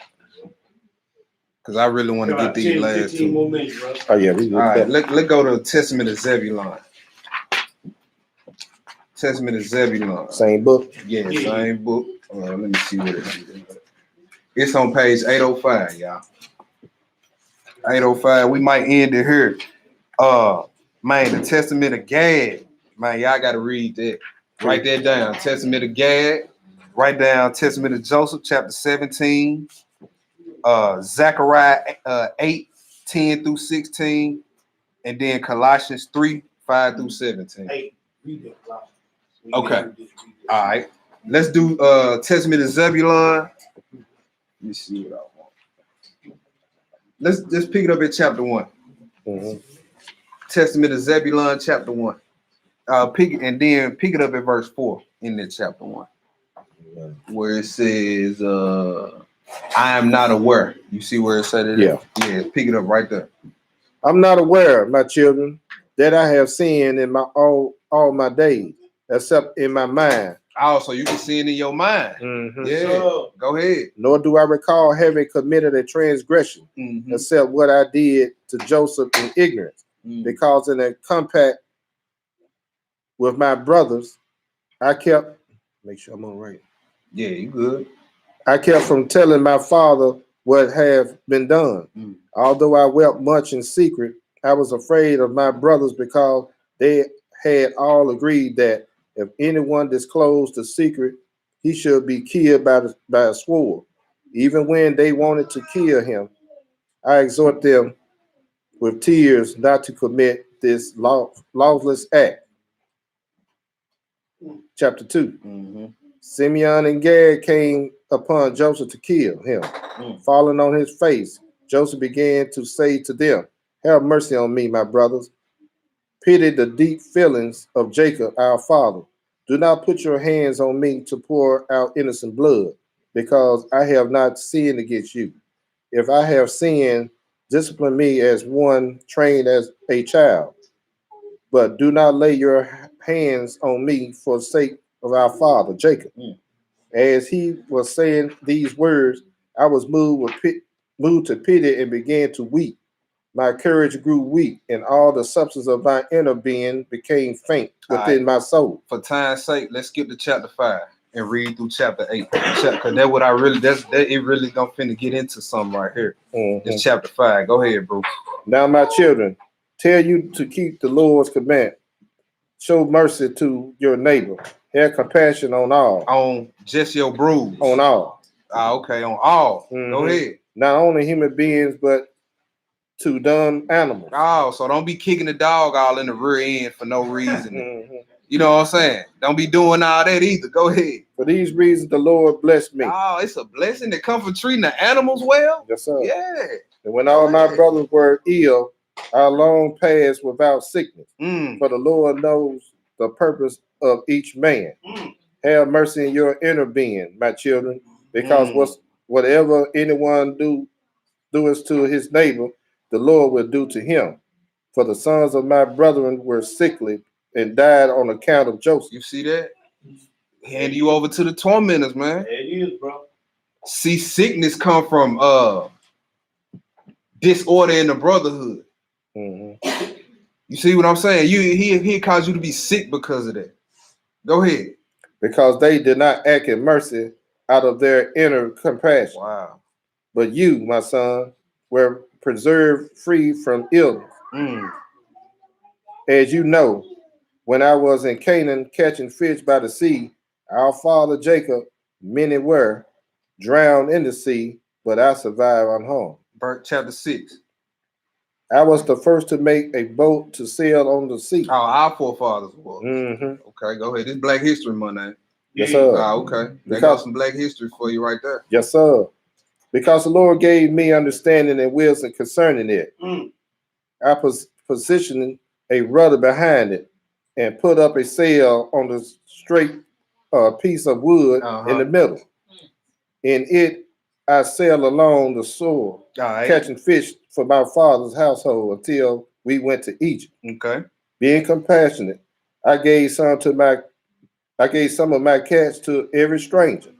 Because I really want to get these last 2 more minutes, bro. Oh, yeah. We all right. Let's go to Testament of Zebulon. Testament of Zebulon. Same book? Yeah, same book. Let me see what it is. It's on page 805, y'all. 805. We might end it here. Man, the Testament of Gad. Man, y'all got to read that. Write that down. Testament of Gad. Write down Testament of Joseph, chapter 17. Zechariah 8, 10 through 16. And then Colossians 3, 5 through 17. Okay. All right. Let's do Testament of Zebulon. Let me see what I want. Let's just pick it up at chapter 1. Mm-hmm. Testament of Zebulon, chapter 1. Pick it up at verse 4 in that chapter 1. Where it says, I am not aware. You see where it said it? Yeah. Yeah, pick it up right there. I'm not aware, my children, that I have sinned in my all my days, except in my mind. Oh, so you can see it in your mind. Mm-hmm. Yeah, go ahead. Nor do I recall having committed a transgression, except what I did to Joseph in ignorance, because in a compact with my brothers, I kept, make sure I'm on right. Yeah, you good. I kept from telling my father what had been done. Although I wept much in secret, I was afraid of my brothers because they had all agreed that if anyone disclosed the secret, he should be killed by a sword. Even when they wanted to kill him, I exhort them with tears not to commit this lawless act. Chapter 2. Simeon and Gad came upon Joseph to kill him. Falling on his face, Joseph began to say to them, have mercy on me, my brothers. Pity the deep feelings of Jacob, our father. Do not put your hands on me to pour out innocent blood, because I have not sinned against you. If I have sinned, discipline me as one trained as a child. But do not lay your hands on me for the sake of our father, Jacob. As he was saying these words, I was moved to pity and began to weep. My courage grew weak, and all the substance of my inner being became faint within my soul. For time's sake, let's skip to chapter 5 and read through chapter 8. Because that's what I really, that it really gonna finna get into something right here. It's chapter 5. Go ahead, bro. Now, my children, tell you to keep the Lord's command. Show mercy to your neighbor. Have compassion on all. On just your bruise. On all. Okay, on all. Go ahead. Not only human beings, but to dumb animals. Oh, so don't be kicking the dog all in the rear end for no reason. You know what I'm saying? Don't be doing all that either. Go ahead. For these reasons, the Lord blessed me. Oh, it's a blessing to come for treating the animals well. Yes, sir. Yeah. And when all my brothers were ill, I long passed without sickness. For the Lord knows the purpose of each man. Have mercy in your inner being, my children, because whatever anyone does to his neighbor, the Lord will do to him. For the sons of my brethren were sickly and died on account of Joseph. You see that? Hand you over to the tormentors, man. There it is, bro. See, sickness come from disorder in the brotherhood. You see what I'm saying? He caused you to be sick because of that. Go ahead. Because they did not act in mercy out of their inner compassion. Wow. But you, my son, were preserved free from illness. As you know, when I was in Canaan catching fish by the sea, our father Jacob, many were drowned in the sea, but I survived unharmed. Chapter 6. I was the first to make a boat to sail on the sea. Oh, our forefathers were. Okay, go ahead. This Black History Month. Yes, sir. Okay. They got some Black history for you right there. Yes, sir. Because the Lord gave me understanding and wisdom concerning it. I positioned a rudder behind it and put up a sail on the straight piece of wood in the middle. In it, I sailed along the shore, catching fish for my father's household until we went to Egypt. Okay. Being compassionate, I gave some of my catch to every stranger.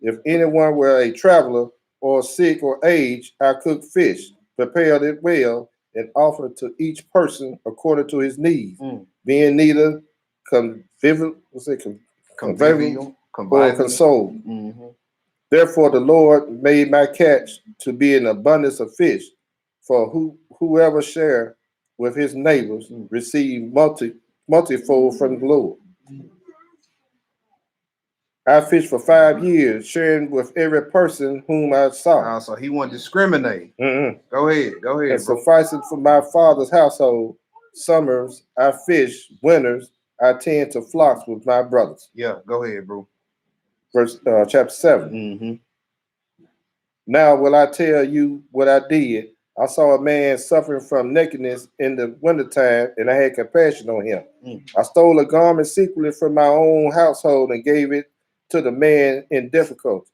If anyone were a traveler or sick or aged, I cooked fish, prepared it well, and offered to each person according to his needs, being neither convivial or consoled. Therefore, the Lord made my catch to be an abundance of fish, for whoever share with his neighbors receive multifold from the Lord. I fished for 5 years, sharing with every person whom I saw. So he won't discriminate. Go ahead. And sufficing for my father's household, summers I fish, winters I tend to flocks with my brothers. Yeah, go ahead, bro. Verse chapter 7. Now will I tell you what I did. I saw a man suffering from nakedness in the wintertime, and I had compassion on him. I stole a garment secretly from my own household and gave it to the man in difficulty.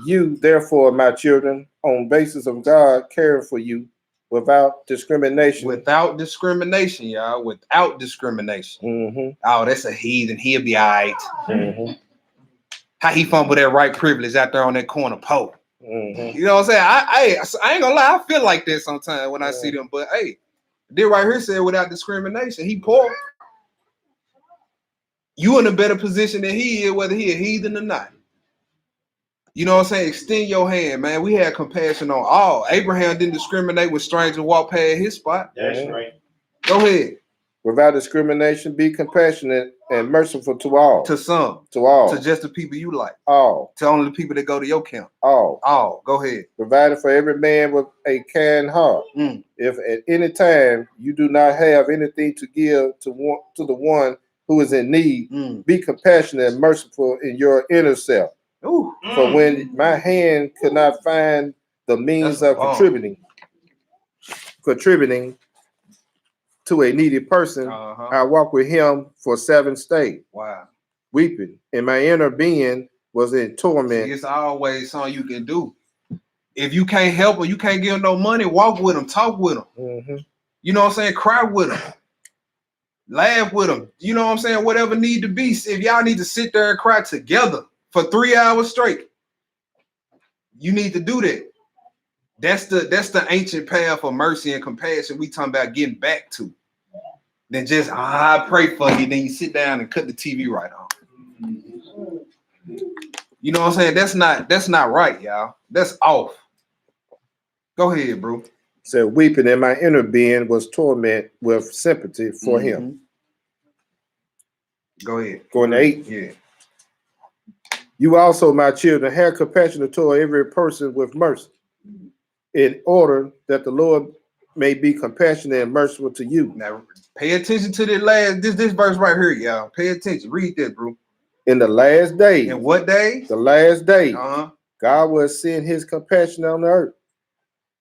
You, therefore, my children, on basis of God caring for you without discrimination. Without discrimination, y'all. Without discrimination. Oh, that's a heathen. He'll be all right. How he fumbled that right privilege out there on that corner pole. You know what I'm saying? I ain't gonna lie. I feel like that sometimes when I see them. But hey, they right here said without discrimination. He poor. You in a better position than he is, whether he a heathen or not. You know what I'm saying? Extend your hand, man. We had compassion on all. Abraham didn't discriminate when strangers walked past his spot. That's right. Go ahead. Without discrimination, be compassionate and merciful to all. To some. To all. To just the people you like. All. To only the people that go to your camp. All. All. Go ahead. Provided for every man with a kind heart. If at any time you do not have anything to give to the one who is in need, be compassionate and merciful in your inner self. For when my hand could not find the means of contributing to a needy person, I walked with him for 7 days. Wow. Weeping, and my inner being was in torment. See, it's always something you can do. If you can't help or you can't give them no money, walk with them, talk with them. You know what I'm saying? Cry with them. Laugh with them. You know what I'm saying? Whatever need to be. If y'all need to sit there and cry together for 3 hours straight, you need to do that. That's the ancient path of mercy and compassion we talking about getting back to. Then just I pray for you, then you sit down and cut the TV right on. You know what I'm saying? That's not right, y'all. That's off. Go ahead, bro. Said, weeping in my inner being was torment with sympathy for him. Go ahead. Going to 8. Yeah. You also, my children, have compassion toward every person with mercy, in order that the Lord may be compassionate and merciful to you. Now pay attention to this verse right here, y'all. Pay attention. Read that, bro. In the last days. And what day? The last day. God will send his compassion on the earth.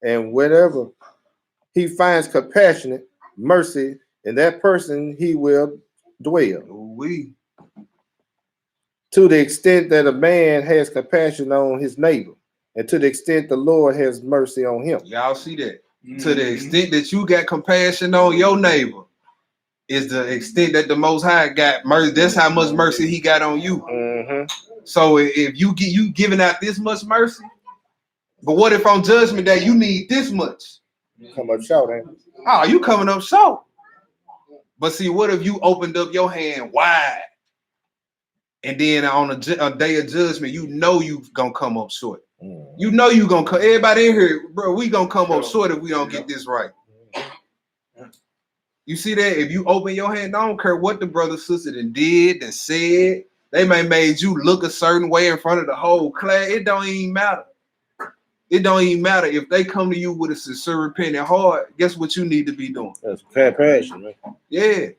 And whenever he finds compassionate mercy in that person, he will dwell. To the extent that a man has compassion on his neighbor, and to the extent the Lord has mercy on him. Y'all see that? To the extent that you got compassion on your neighbor, is the extent that the Most High got mercy. That's how much mercy he got on you. So if you giving out this much mercy, but what if on judgment day you need this much? Come up short, ain't it? Oh, you coming up short. But see, what if you opened up your hand wide, and then on a day of judgment, you know you gonna come up short. You know you gonna come. Everybody in here, bro, we gonna come up short if we don't get this right. You see that? If you open your hand, I don't care what the brother sister did and said. They may made you look a certain way in front of the whole class. It don't even matter. It don't even matter if they come to you with a sincere repentant heart. Guess what you need to be doing? That's compassion, man. Yeah.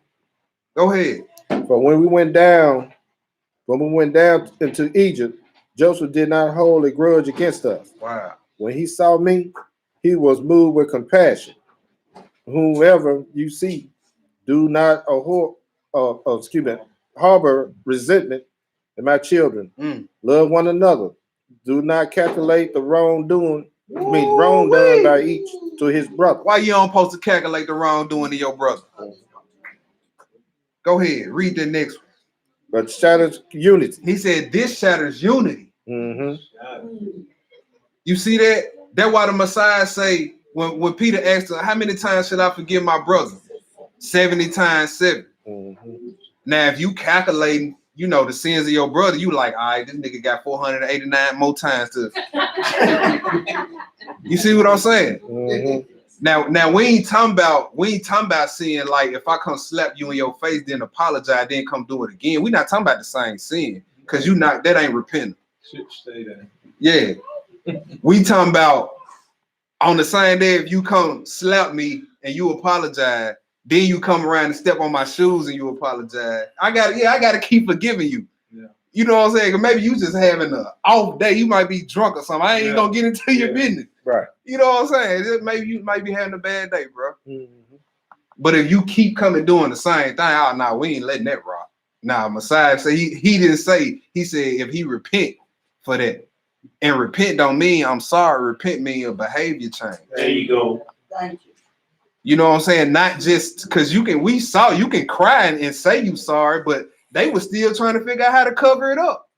Go ahead. But when we went down into Egypt, Joseph did not hold a grudge against us. Wow. When he saw me, he was moved with compassion. Whomever you see, do not harbor resentment in my children. Love one another. Do not calculate the wrongdoing by each to his brother. Why you don't supposed to calculate the wrongdoing to your brother? Go ahead, read the next one. But shatters unity. He said this shatters unity. You see that? That's why the Messiah say when Peter asked him, how many times should I forgive my brother? 70 times 7. Now, if you calculating, you know, the sins of your brother, you like, all right, this nigga got 489 more times to. You see what I'm saying? Now we ain't talking about sin like if I come slap you in your face, then apologize, then come do it again. We're not talking about the same sin, because that ain't repentant. Yeah. We talking about on the same day, if you come slap me and you apologize, then you come around and step on my shoes and you apologize. I gotta keep forgiving you. Yeah. You know what I'm saying? Maybe you just having an off day. You might be drunk or something. I ain't gonna get into your business. Right. You know what I'm saying? Maybe you might be having a bad day, bro. But if you keep coming doing the same thing, we ain't letting that rock. Messiah said he didn't say, he said if he repent for that. And repent don't mean I'm sorry. Repent mean a behavior change. There you go. Thank you. You know what I'm saying? Not just because you can cry and say you sorry, but they were still trying to figure out how to cover it up.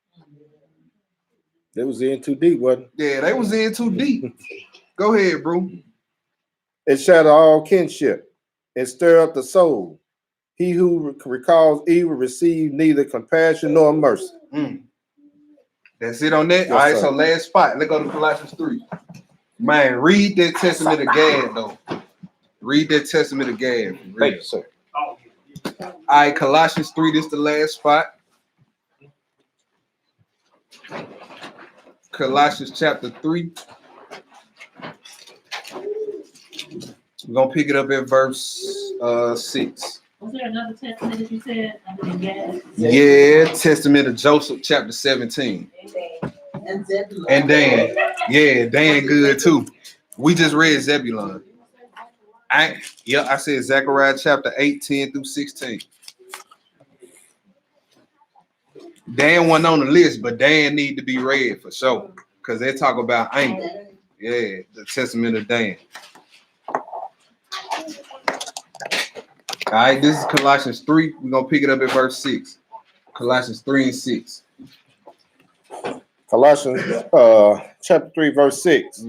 They was in too deep, wasn't it? Yeah, they was in too deep. Go ahead, bro. It shatter all kinship and stir up the soul. He who recalls evil receive neither compassion nor mercy. That's it on that. Yes, all right, sir. so last spot. Let's go to Colossians 3. Man, read that Testament of Gad, though. Read that Testament of Gad. Thank you, sir. All right, Colossians 3, this is the last spot. Colossians chapter 3. We're going to pick it up at verse 6. Was there another testament that you said? Yeah, Testament of Joseph, chapter 17. And Dan. Yeah, Dan good too. We just read Zebulun. I said Zechariah chapter 8, 10 through 16. Dan wasn't on the list, but Dan need to be read for sure. Because they talk about anger. Yeah, the Testament of Dan. All right, this is Colossians 3. We're going to pick it up at verse 6. Colossians 3 and 6. Colossians chapter 3, verse 6.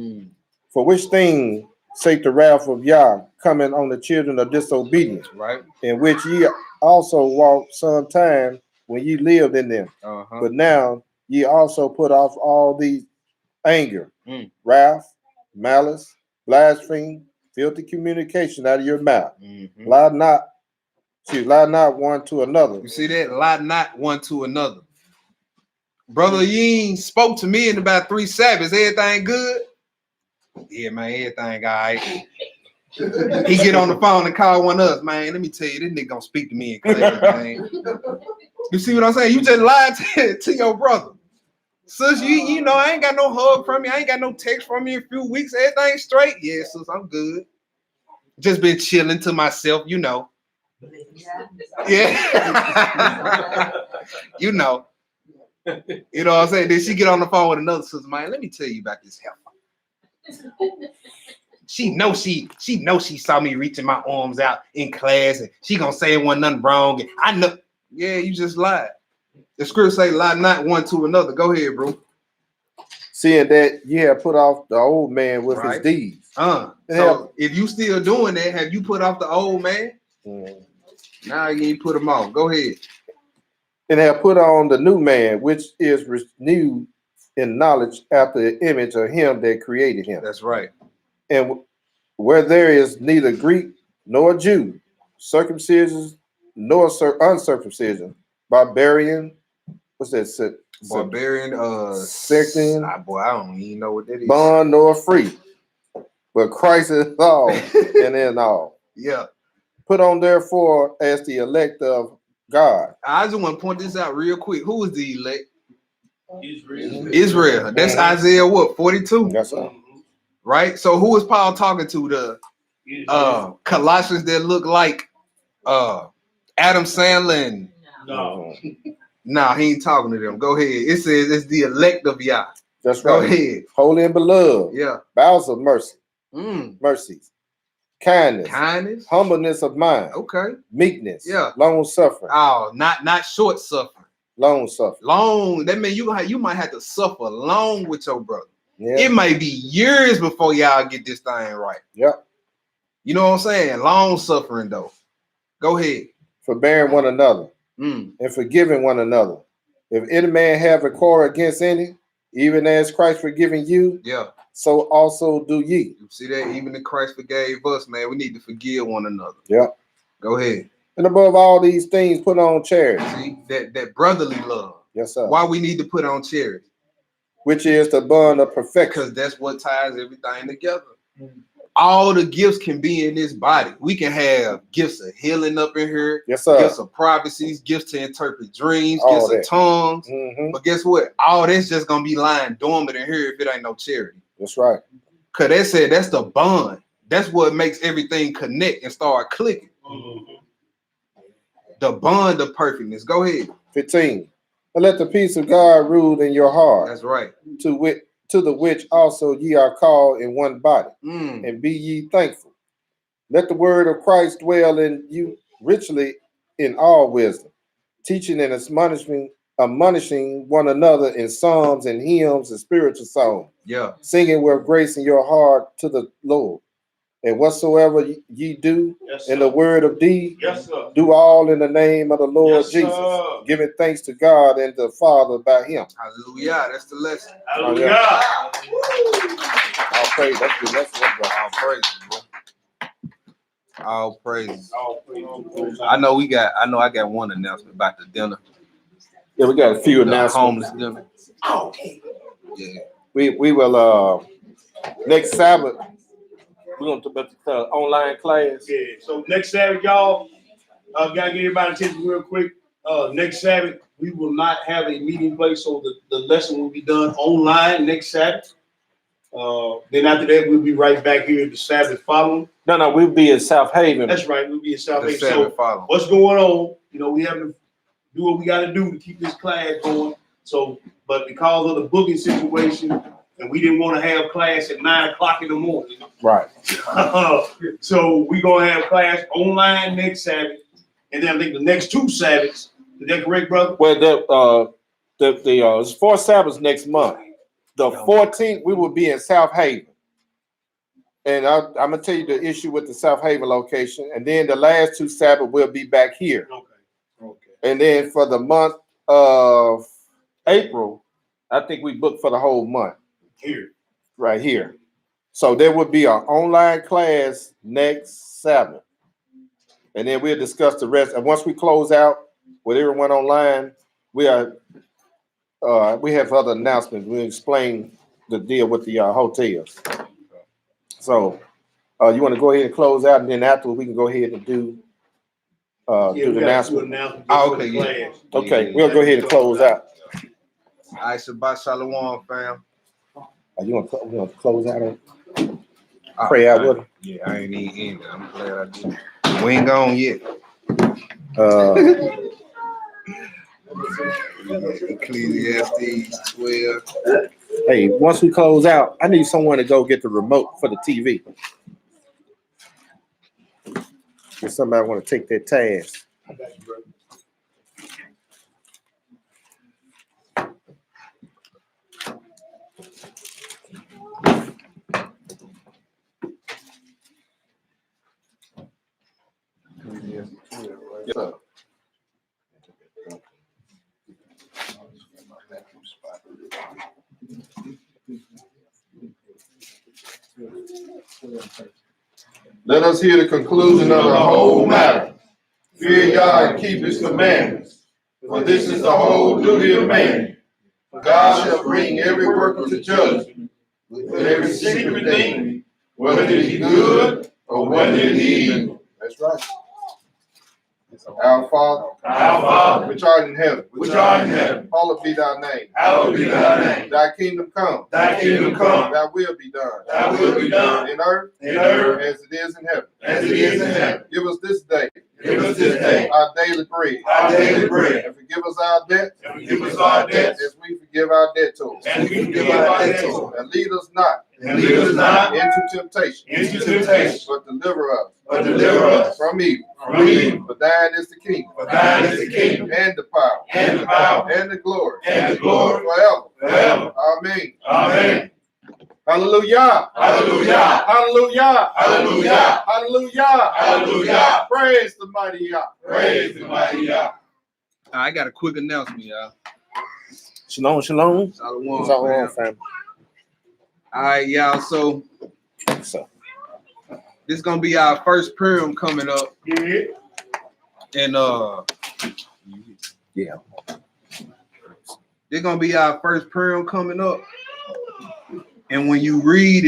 For which thing sake the wrath of Yah coming on the children of disobedience, Right. in which ye also walked sometime when ye lived in them. Uh-huh. But now ye also put off all these anger, wrath, malice, blasphemy, filthy communication out of your mouth. Mm-hmm. Lie not one to another. You see that? Lie not one to another. Brother, you ain't spoke to me in about 3 Sabbaths. Everything good? Yeah, man, everything all right. He get on the phone and call one of us, man. Let me tell you, this nigga gonna speak to me in class, man. You see what I'm saying? You just lied to your brother. Sis, you know, I ain't got no hug from you. I ain't got no text from you in a few weeks. Everything straight? Yeah, sis, I'm good. Just been chilling to myself, you know. Yeah. You know. You know what I'm saying? Then she get on the phone with another sister, man. Let me tell you about this heifer. She knows she saw me reaching my arms out in class, and she gonna say it wasn't nothing wrong. And I know, yeah, you just lied. The script say lie not one to another. Go ahead, bro. Seeing that ye have put off the old man with his deeds. So if you still doing that, have you put off the old man? Now you ain't put him off. Go ahead. And have put on the new man, which is renewed in knowledge after the image of him that created him. That's right. And where there is neither Greek nor Jew, circumcision nor uncircumcision, barbarian, what's that? Barbarian, Sexton, boy, I don't even know what that is. bond nor free, but Christ is all and in all. Yeah. Put on therefore as the elect of God. I just want to point this out real quick. Who is the elect? Israel. Israel. That's Isaiah what? 42? That's all. Right? So who is Paul talking to? The Colossians that look like Adam Sandler and No. nah, he ain't talking to them. Go ahead. It says it's the elect of Yah. That's Go right. ahead. Holy and beloved. Yeah. Bowels of mercy. Mercies. Kindness. Humbleness of mind. Okay. Meekness. Yeah. Long suffering. Oh, not short suffering. Long suffering. Long. That means you might have to suffer long with your brother. Yeah. It may be years before y'all get this thing right. Yep. You know what I'm saying? Long suffering though. Go ahead. Forbearing one another and forgiving one another. If any man have a quarrel against any, even as Christ forgiving you, so also do ye. You see that? Even if Christ forgave us, man, we need to forgive one another. Yeah. Go ahead. And above all these things, put on charity. See, that brotherly love. Yes, sir. Why we need to put on charity? Which is the bond of perfection. Because that's what ties everything together. All the gifts can be in this body. We can have gifts of healing up in here. Yes, sir. Gifts of prophecies, gifts to interpret dreams, All gifts that. of tongues. Mm-hmm. But guess what? All that's just gonna be lying dormant in here if it ain't no charity. That's right. Cause they said that's the bond. That's what makes everything connect and start clicking. The bond of perfectness. Go ahead. 15. And let the peace of God rule in your heart. That's right. To the which also ye are called in one body, and be ye thankful. Let the word of Christ dwell in you richly in all wisdom, teaching and admonishing one another in psalms and hymns and spiritual songs. Yeah. Singing with grace in your heart to the Lord. And whatsoever ye do in the word of deed, do all in the name of the Lord Jesus, giving thanks to God and the Father by him. Hallelujah. That's the lesson. Hallelujah. All praise. That's the lesson. All praises, bro. All praises. All praise. I know I got one announcement about the dinner. Yeah, we got a few The announcements. homeless dinner. Yeah. We will next Sabbath we're gonna talk about the online class. Yeah. So next Sabbath, y'all, gotta get everybody attention real quick. Next Sabbath, we will not have a meeting place, so the lesson will be done online next Sabbath. Then after that, we'll be right back here the Sabbath following. No, we'll be in South Haven. That's right, we'll be in South The Haven. Sabbath So following. what's going on? You know, we have to do what we got to do to keep this class going. So, but because of the booking situation, and we didn't want to have class at 9 o'clock in the morning. Right. So we're gonna have class online next Sabbath, and then I think the next 2 Sabbaths. Is that correct, brother? Well, the 4 Sabbaths next month. The 14th we will be in South Haven. And I'm gonna tell you the issue with the South Haven location, and then the last 2 Sabbath will be back here. Okay. And then for the month of April, I think we booked for the whole month Here. right here. So there will be an online class next Sabbath, and then we'll discuss the rest. And once we close out with everyone online, we have other announcements. We'll explain the deal with the hotels. So you want to go ahead and close out, and then after we can go ahead and do the announcement. Oh, okay, yeah. Okay, we'll go ahead and close out. All right, Shabbat Shalom, fam. You want to close out and pray out with him? Yeah, I ain't even in there. I'm glad I did. We ain't gone yet. Ecclesiastes 12. Hey, once we close out, I need someone to go get the remote for the TV. If somebody want to take that task. Yes, sir. Let us hear the conclusion of the whole matter. Fear Yah and keep his commandments, for this is the whole duty of man. For God shall bring every work to judgment with every secret thing, whether it be good or whether it be evil. That's right. Our Father, which art in heaven, hallowed be thy name. Thy kingdom come. Thy will be done. In earth, as it is in heaven. Give us this day our daily bread. And forgive us our debts. As we forgive our debtors. And lead us not into temptation. But deliver us from evil. For thine is the kingdom. And the power. And the glory. Forever. Amen. Hallelujah. Praise the mighty Yah. I got a quick announcement, y'all. Shalom. Shalom, fam. Fam. All right, y'all. So this gonna be our first Purim coming up. Yeah. And Yeah. this gonna be our first Purim coming up. And when you read it,